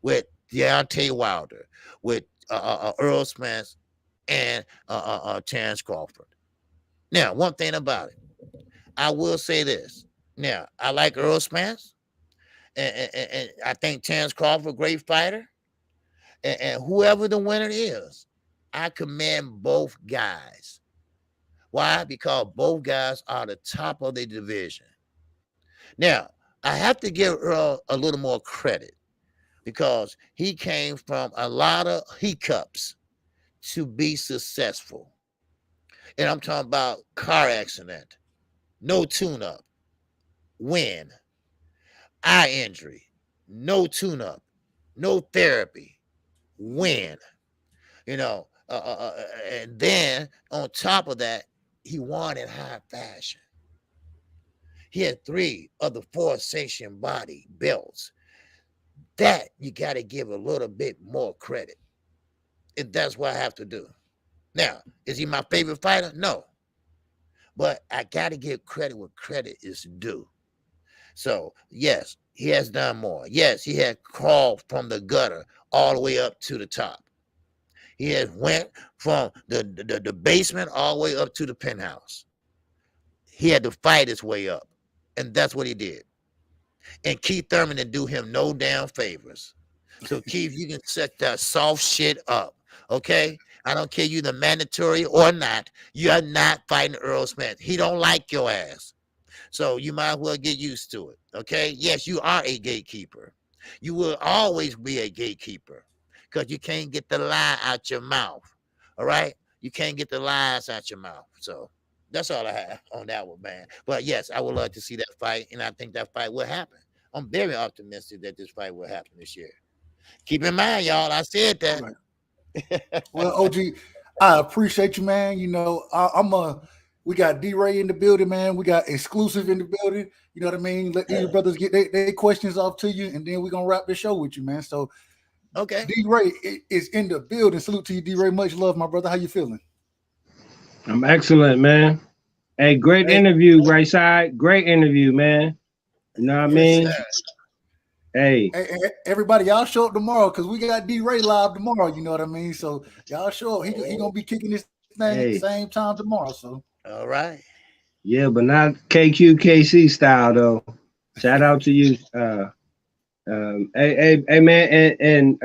Speaker 5: with Deontay Wilder, with Earl Spence, and Terrence Crawford. Now, one thing about it, I will say this. Now, I like Earl Spence, and I think Terrence Crawford, great fighter, and whoever the winner is, I commend both guys. Why? Because both guys are the top of the division. Now, I have to give Earl a little more credit because he came from a lot of hiccups to be successful. And I'm talking about car accident, no tune-up, win, eye injury, no tune-up, no therapy, win. And then on top of that, he won in high fashion. He had 3 of the 4 sanctioned body belts. That you got to give a little bit more credit. And that's what I have to do. Now, is he my favorite fighter? No. But I got to give credit where credit is due. So, yes, he has done more. Yes, he had crawled from the gutter all the way up to the top. He has went from the basement all the way up to the penthouse. He had to fight his way up. And that's what he did. And Keith Thurman didn't do him no damn favors. So, Keith, you can set that soft shit up, okay? I don't care you the mandatory or not. You are not fighting Earl Spence. He don't like your ass. So you might as well get used to it, okay? Yes, you are a gatekeeper. You will always be a gatekeeper because you can't get the lie out your mouth, all right? You can't get the lies out your mouth. So that's all I have on that one, man. But yes, I would love to see that fight, and I think that fight will happen. I'm very optimistic that this fight will happen this year. Keep in mind, y'all, I said that.
Speaker 4: Right. Well, OG, I appreciate you, man. We got D-Ray in the building, man. We got exclusive in the building. You know what I mean? Let these brothers get their questions off to you, and then we're going to wrap the show with you, man. So,
Speaker 5: okay.
Speaker 4: D-Ray is in the building. Salute to you, D-Ray. Much love, my brother. How you feeling?
Speaker 6: I'm excellent, man. Hey, great interview, Rightside. Great interview, man. You know what I mean? Hey,
Speaker 4: everybody, y'all show up tomorrow because we got D-Ray live tomorrow. You know what I mean? So y'all show up. He gonna be kicking this thing at the same time tomorrow. So
Speaker 5: all right.
Speaker 6: Yeah, but not KQKC style though. Shout out to you. Hey, man, and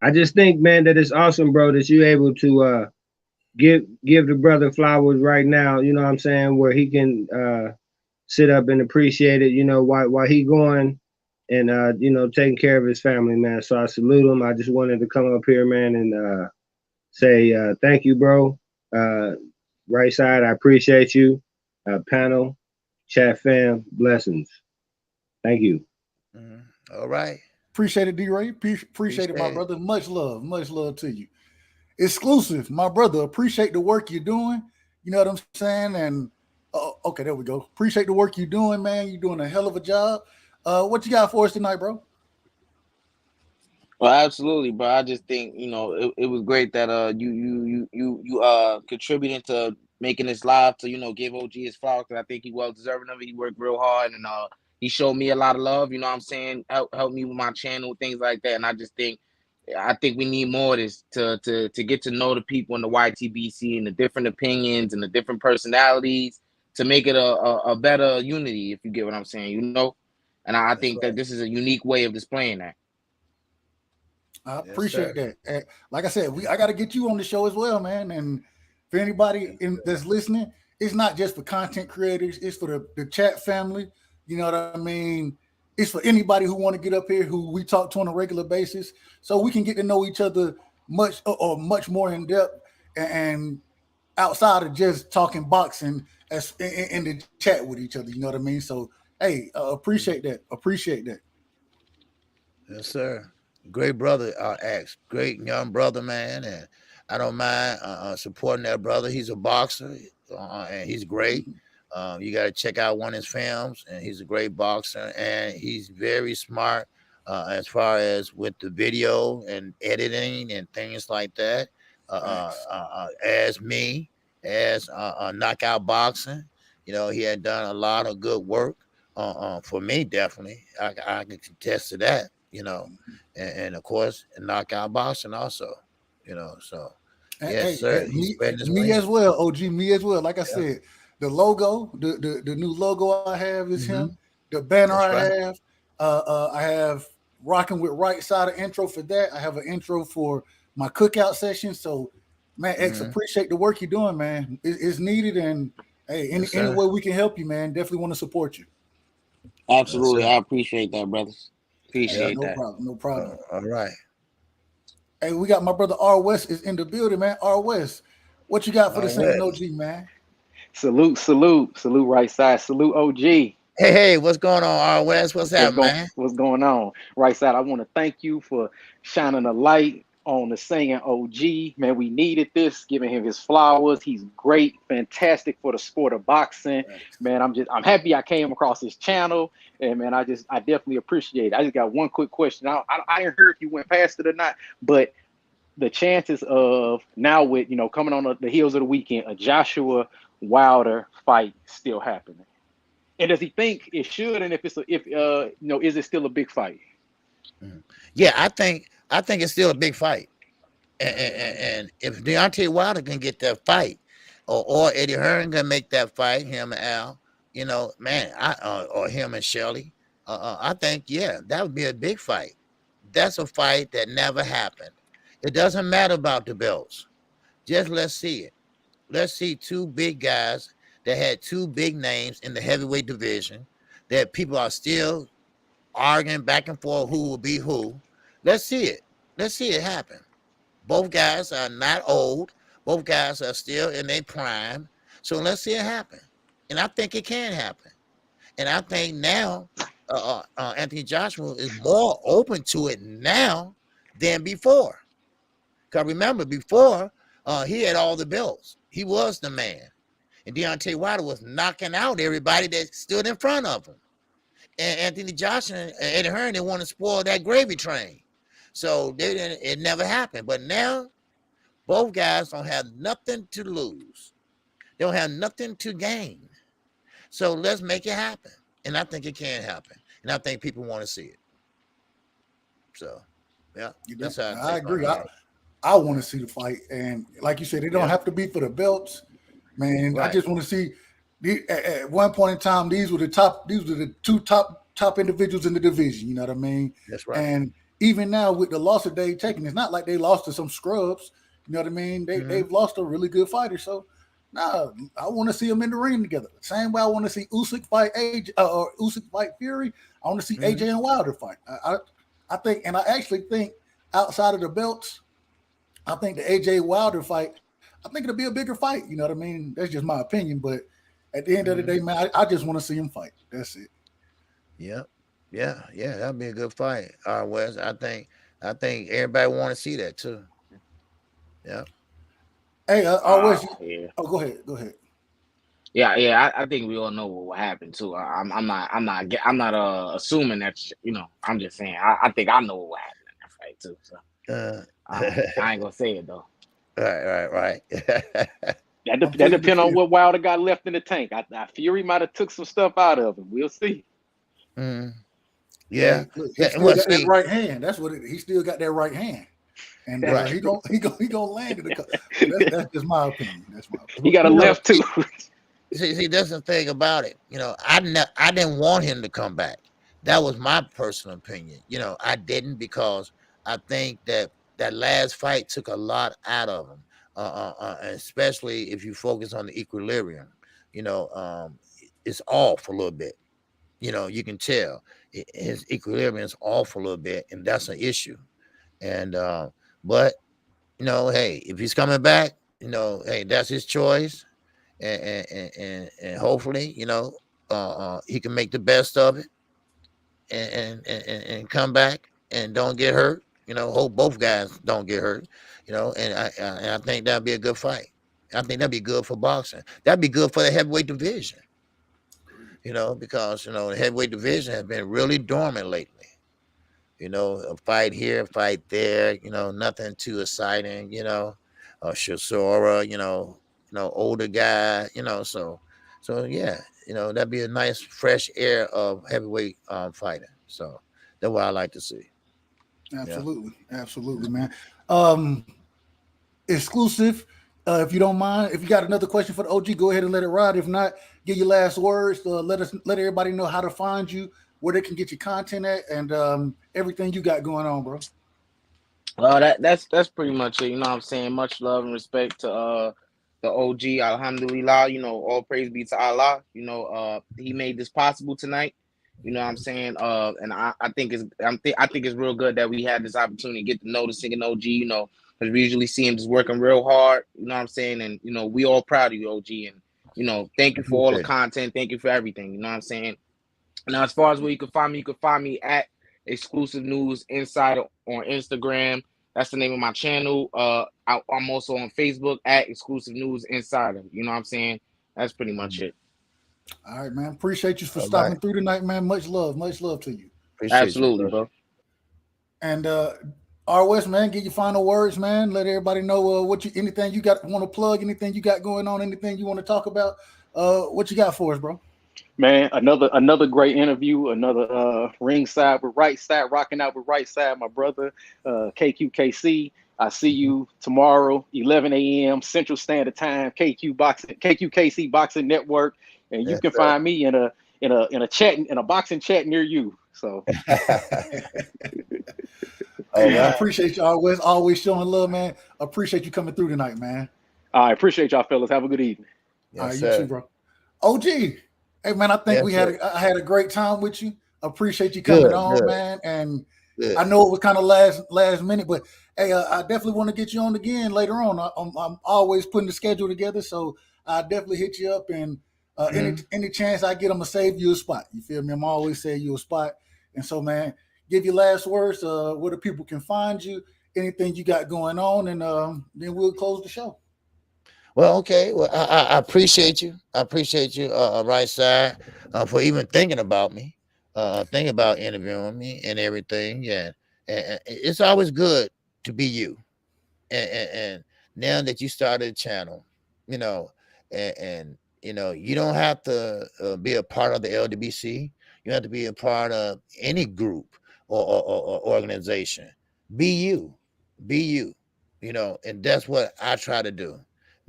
Speaker 6: I just think, man, that it's awesome, bro, that you're able to give the brother flowers right now. You know what I'm saying? Where he can sit up and appreciate it, while he going and taking care of his family, man. So I salute him. I just wanted to come up here, man, and say thank you, bro. Rightside, I appreciate you. Panel, chat fam, blessings. Thank you.
Speaker 5: All right.
Speaker 4: Appreciate it, D-Ray. Appreciate it, my brother. Much love to you. Exclusive, my brother. Appreciate the work you're doing. You know what I'm saying? And okay, there we go. Appreciate the work you're doing, man. You're doing a hell of a job. What you got for us tonight, bro?
Speaker 7: Well, absolutely, bro. I just think it was great that you contributing to making this live to give OG his flowers, because I think he well deserving of it. He worked real hard, and He showed me a lot of love. You know what I'm saying? Help me with my channel, things like that. And I think we need more of this to get to know the people in the YTBC and the different opinions and the different personalities to make it a better unity, if you get what I'm saying, you know? And I think that this is a unique way of displaying that.
Speaker 4: I appreciate that. And like I said, I got to get you on the show as well, man. And for anybody that's listening, it's not just for content creators. It's for the chat family. You know what I mean? It's for anybody who want to get up here, who we talk to on a regular basis, so we can get to know each other much more in depth and outside of just talking boxing as in the chat with each other. You know what I mean? So, hey, appreciate that. Appreciate that.
Speaker 5: Yes, sir. Great brother, great young brother, man, and I don't mind supporting that brother. He's a boxer, and he's great. You got to check out one of his films, and he's a great boxer, and he's very smart as far as with the video and editing and things like that. As knockout boxing, you know, he had done a lot of good work for me. Definitely, I can contest to that. You know, and of course, knockout boxing also. You know, so yes, sir.
Speaker 4: Me as well, OG. Me as well. Like I said, the logo, the new logo I have is him. The banner I have Rockin With Rightside, an intro for that. I have an intro for my cookout session. So, man, X, appreciate the work you're doing, man. It's needed, and hey, any way we can help you, man, definitely want to support you.
Speaker 7: Absolutely, I appreciate that, brothers. Appreciate that.
Speaker 4: No problem.
Speaker 5: All right.
Speaker 4: Hey, we got my brother R West is in the building, man. R West, what you got for the Singin OG, man?
Speaker 8: Salute, right side. Salute, OG.
Speaker 5: Hey, what's going on, R West? What's happening, man?
Speaker 8: What's going on? Right side, I want to thank you for shining a light on the Singin OG. Man, we needed this, giving him his flowers. He's great, fantastic for the sport of boxing. Man, I'm happy I came across his channel. And man, I definitely appreciate it. I just got one quick question. I didn't hear if you went past it or not, but the chances of now with, you know, coming on the heels of the weekend, a Joshua Wilder fight still happening. And does he think it should? And if is it still a big fight?
Speaker 5: Yeah, I think it's still a big fight. And if Deontay Wilder can get that fight, or Eddie Hearn can make that fight, him and Al, you know, man, or him and Shelley, I think, that would be a big fight. That's a fight that never happened. It doesn't matter about the belts. Just let's see it. Let's see two big guys that had two big names in the heavyweight division that people are still arguing back and forth who will be who. Let's see it. Let's see it happen. Both guys are not old. Both guys are still in their prime. So let's see it happen. And I think it can happen. And I think now Anthony Joshua is more open to it now than before. Because remember, before, he had all the belts. He was the man. And Deontay Wilder was knocking out everybody that stood in front of him. And Anthony Joshua and Eddie Hearn, they want to spoil that gravy train. So it never happened. But now, both guys don't have nothing to lose. They don't have nothing to gain. So let's make it happen. And I think it can happen. And I think people want to see it. So, yeah. That's how
Speaker 4: I agree. I want to see the fight. And like you said, it don't have to be for the belts. Man, right. I just want to see. At one point in time, these were the two top individuals in the division. You know what I mean?
Speaker 5: That's right.
Speaker 4: And even now, with the loss of Dave Taken, it's not like they lost to some scrubs. You know what I mean? They've lost a really good fighter. So, I want to see them in the ring together. Same way I want to see Usyk fight AJ or Usyk fight Fury. I want to see AJ and Wilder fight. I think, and I actually think outside of the belts, I think the AJ Wilder fight, I think it'll be a bigger fight. You know what I mean? That's just my opinion. But at the end of the day, man, I just want to see him fight. That's it.
Speaker 5: Yep. Yeah. That'd be a good fight. Wes, I think everybody want to see that too. Yeah.
Speaker 4: Hey, Wes. Oh, go ahead.
Speaker 7: Yeah. I think we all know what will happen too. I'm not assuming that. I'm just saying. I think I know what will happen in that fight too. So I ain't gonna say it though.
Speaker 5: Right.
Speaker 8: That depends on what Wilder got left in the tank. Fury might have took some stuff out of him. We'll see.
Speaker 5: Yeah.
Speaker 4: Look, he still
Speaker 5: Well,
Speaker 4: got that
Speaker 5: see,
Speaker 4: right hand. That's what he still got that right hand. And
Speaker 5: right.
Speaker 4: he gonna land it. That's just my opinion. That's my opinion.
Speaker 8: He got a
Speaker 5: You know,
Speaker 8: left too.
Speaker 5: see, that's the thing about it. You know, I didn't want him to come back. That was my personal opinion. You know, I didn't, because I think that last fight took a lot out of him, especially if you focus on the equilibrium. You know, it's off a little bit. You know, you can tell his equilibrium is off a little bit, and that's an issue. And but you know, hey, if he's coming back, you know, hey, that's his choice, and hopefully, you know, he can make the best of it, and come back and don't get hurt. You know, hope both guys don't get hurt. You know, and I think that'd be a good fight. I think that'd be good for boxing. That'd be good for the heavyweight division. You know, because you know the heavyweight division has been really dormant lately. You know, a fight here, a fight there. You know, nothing too exciting. You know, Chisora. You know, older guy. You know, so yeah. You know, that'd be a nice fresh air of heavyweight fighting. So that's what I like to see.
Speaker 4: Absolutely, absolutely, man. Exclusive. If you don't mind, if you got another question for the OG, go ahead and let it ride. If not, give your last words. Let everybody know how to find you, where they can get your content at, and everything you got going on, bro.
Speaker 7: That's pretty much it. You know what I'm saying? Much love and respect to the OG. Alhamdulillah. You know, all praise be to Allah. You know, he made this possible tonight. You know what I'm saying? And I think I think it's real good that we had this opportunity to get to know the Singin OG. You know, because we usually see him just working real hard. You know what I'm saying? And you know, we all proud of you, OG. And you know, thank you for all the content. Thank you for everything. You know what I'm saying? Now, as far as where you can find me at Exclusive News Insider on Instagram. That's the name of my channel. I'm also on Facebook at Exclusive News Insider. You know what I'm saying? That's pretty much it.
Speaker 4: All right, man. Appreciate you for stopping through tonight, man. Much love to you.
Speaker 5: Appreciate
Speaker 7: Absolutely,
Speaker 5: you,
Speaker 7: bro.
Speaker 4: And ROS, man, get your final words, man. Let everybody know anything you got want to plug, anything you got going on, anything you want to talk about. What you got for us, bro?
Speaker 8: Man, another great interview, another ringside with Rightside, rocking out with Rightside, my brother, KQKC. I see you tomorrow, 11 a.m. Central Standard Time, KQKC Boxing Network, and you can find me in a boxing chat near you. So,
Speaker 4: I appreciate you always showing love, man. Appreciate you coming through tonight, man.
Speaker 8: I appreciate y'all, fellas. Have a good evening.
Speaker 4: All right, you too, bro. OG. Hey man, I think I had a great time with you. Appreciate you coming on, man. And I know it was kind of last minute, but hey, I definitely want to get you on again later on. I'm always putting the schedule together, so I definitely hit you up. And any chance I get, I'm gonna save you a spot. You feel me? I'm always saving you a spot. And so, man, give your last words. Where the people can find you, anything you got going on, and then we'll close the show.
Speaker 5: Well, okay. Well, I appreciate you. I appreciate you, Rightside, for even thinking about me, thinking about interviewing me and everything. Yeah, and it's always good to be you. And now that you started a channel, you know, and you know, you don't have to be a part of the LDBC. You have to be a part of any group or organization. Be you. Be you. You know, and that's what I try to do.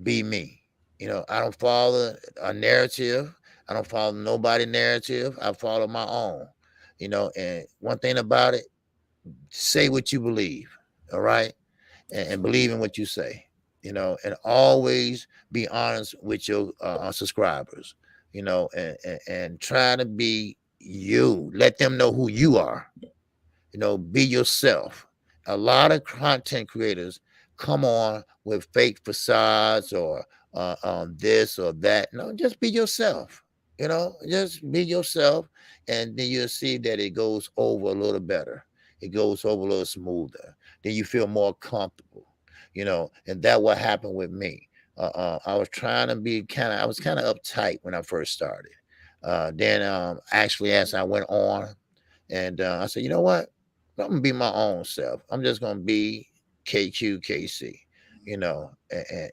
Speaker 5: Be me. You know, I don't follow a narrative. I don't follow nobody's narrative. I follow my own. You know, and one thing about it, say what you believe. All right. And believe in what you say. You know, and always be honest with your subscribers. You know, and try to be you. Let them know who you are. You know, be yourself. A lot of content creators come on with fake facades or this or that. No, just be yourself. You know, just be yourself, and then you'll see that it goes over a little better. It goes over a little smoother. Then you feel more comfortable. You know, and that what happened with me. I was trying to be I was kind of uptight when I first started. Then actually, as I went on, and I said, you know what? I'm gonna be my own self. I'm just gonna be KQKC, you know,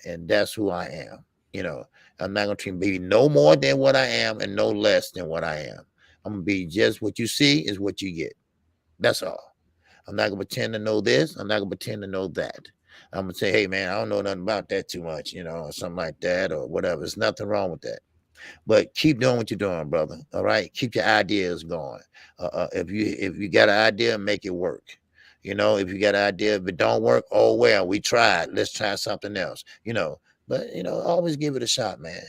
Speaker 5: and that's who I am. You know, I'm not gonna treat baby no more than what I am and no less than what I am. I'm gonna be just what you see is what you get. That's all. I'm not gonna pretend to know this. I'm not gonna pretend to know that. I'm gonna say, hey man, I don't know nothing about that too much, or something like that, or whatever. There's nothing wrong with that. But keep doing what you're doing, brother. All right. Keep your ideas going. If you got an idea, make it work. If you got an idea, if it don't work, oh well, we tried. Let's try something else. But always give it a shot, man.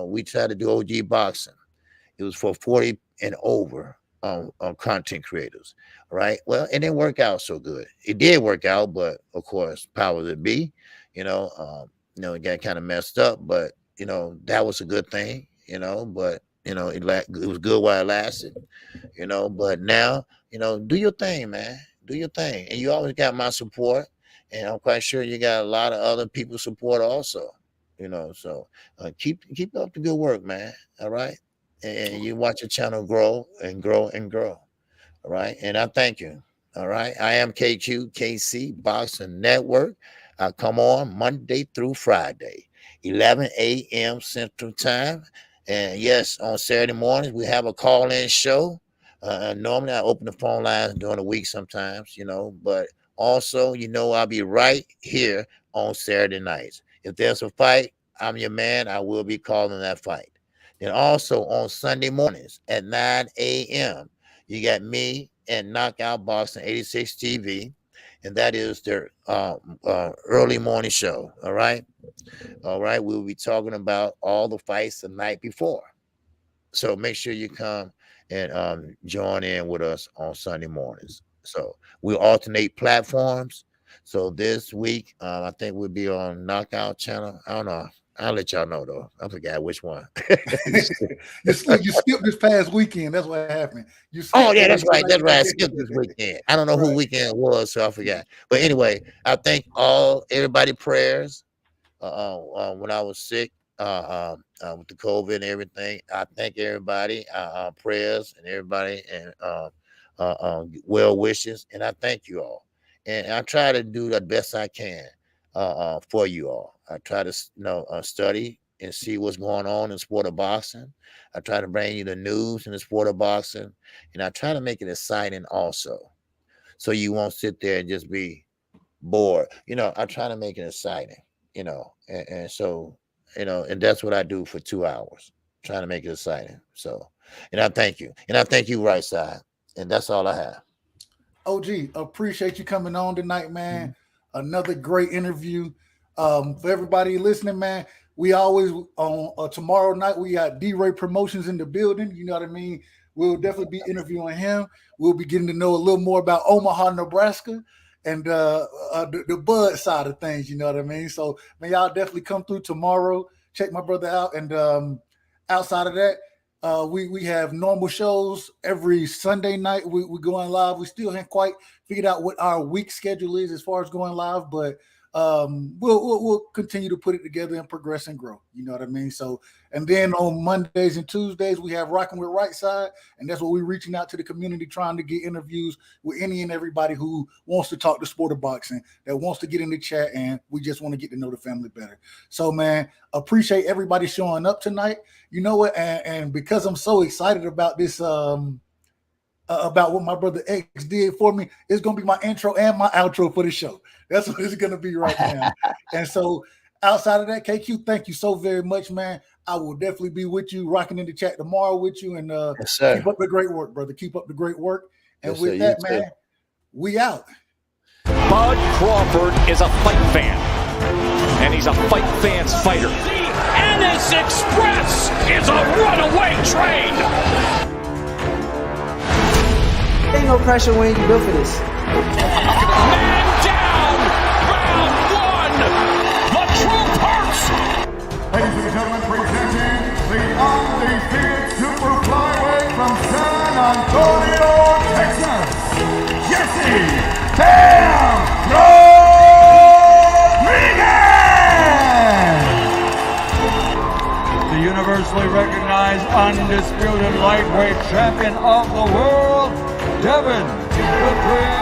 Speaker 5: We tried to do OG boxing. It was for 40 and over content creators. Right. Well, it didn't work out so good. It did work out, but of course, powers that be, it got kind of messed up, but that was a good thing, but it was good while it lasted, but now, do your thing, man. Do your thing. And you always got my support. And I'm quite sure you got a lot of other people's support also, so keep up the good work, man. All right. And you watch your channel grow and grow and grow. All right. And I thank you. All right. I am KQKC Boxing Network. I come on Monday through Friday, 11 a.m. Central Time. And yes, on Saturday mornings, we have a call-in show. Normally, I open the phone lines during the week sometimes, but also, I'll be right here on Saturday nights. If there's a fight, I'm your man. I will be calling that fight. Then also on Sunday mornings at 9 a.m., you got me and Knockout Boxing 86 TV, and that is their early morning show. All right. We'll be talking about all the fights the night before. So make sure you come and join in with us on Sunday mornings. So we'll alternate platforms. So this week, I think we'll be on Knockout Channel. I don't know. I'll let y'all know though. I forgot which one.
Speaker 4: You skipped this past weekend. That's what happened.
Speaker 5: Yeah, that's right. That's right. I skipped this weekend. I don't know who weekend it was, so I forgot. But anyway, I thank everybody prayers. When I was sick with the COVID and everything, I thank everybody prayers and everybody and well wishes, and I thank you all. And I try to do the best I can for you all. I try to study and see what's going on in the sport of boxing. I try to bring you the news in the sport of boxing, and I try to make it exciting also, so you won't sit there and just be bored. I try to make it exciting. And so, and that's what I do for 2 hours, trying to make it exciting. So, and I thank you. And I thank you, Rightside. And that's all I have.
Speaker 4: OG, appreciate you coming on tonight, man. Mm-hmm. Another great interview. For everybody listening, man, we always on tomorrow night, we got D-Ray Promotions in the building. You know what I mean? We'll definitely be interviewing him. We'll be getting to know a little more about Omaha, Nebraska, and the bud side of things, you know what I mean? So, man, y'all definitely come through tomorrow. Check my brother out. And outside of that, we have normal shows every Sunday night. We're going live. We still haven't quite figured out what our week schedule is as far as going live, but we'll continue to put it together and progress and grow. You know what I mean? So, and then on Mondays and Tuesdays, we have Rockin With Rightside, and that's what we're reaching out to the community, trying to get interviews with any and everybody who wants to talk the sport of boxing, that wants to get in the chat, and we just want to get to know the family better. So, man, appreciate everybody showing up tonight. You know what? And because I'm so excited about this, about what my brother X did for me, it's gonna be my intro and my outro for the show. That's what it's gonna be right now. And so outside of that, KQ, thank you so very much, man. I will definitely be with you, rocking in the chat tomorrow with you, and
Speaker 5: yes,
Speaker 4: keep up the great work, brother. Keep up the great work. And yes, with that, man, we out.
Speaker 1: Bud Crawford is a fight fan, and he's a fight fan's fighter. The Ennis Express is a runaway train.
Speaker 2: Ain't no pressure when you built for this.
Speaker 1: Man down! Round one! The truth hurts!
Speaker 3: Ladies and gentlemen, presenting the undefeated super flyweight from San Antonio, Texas, Jesse Bam Rodriguez! The universally recognized undisputed lightweight champion of the world, Devin the Dream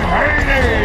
Speaker 3: Haney.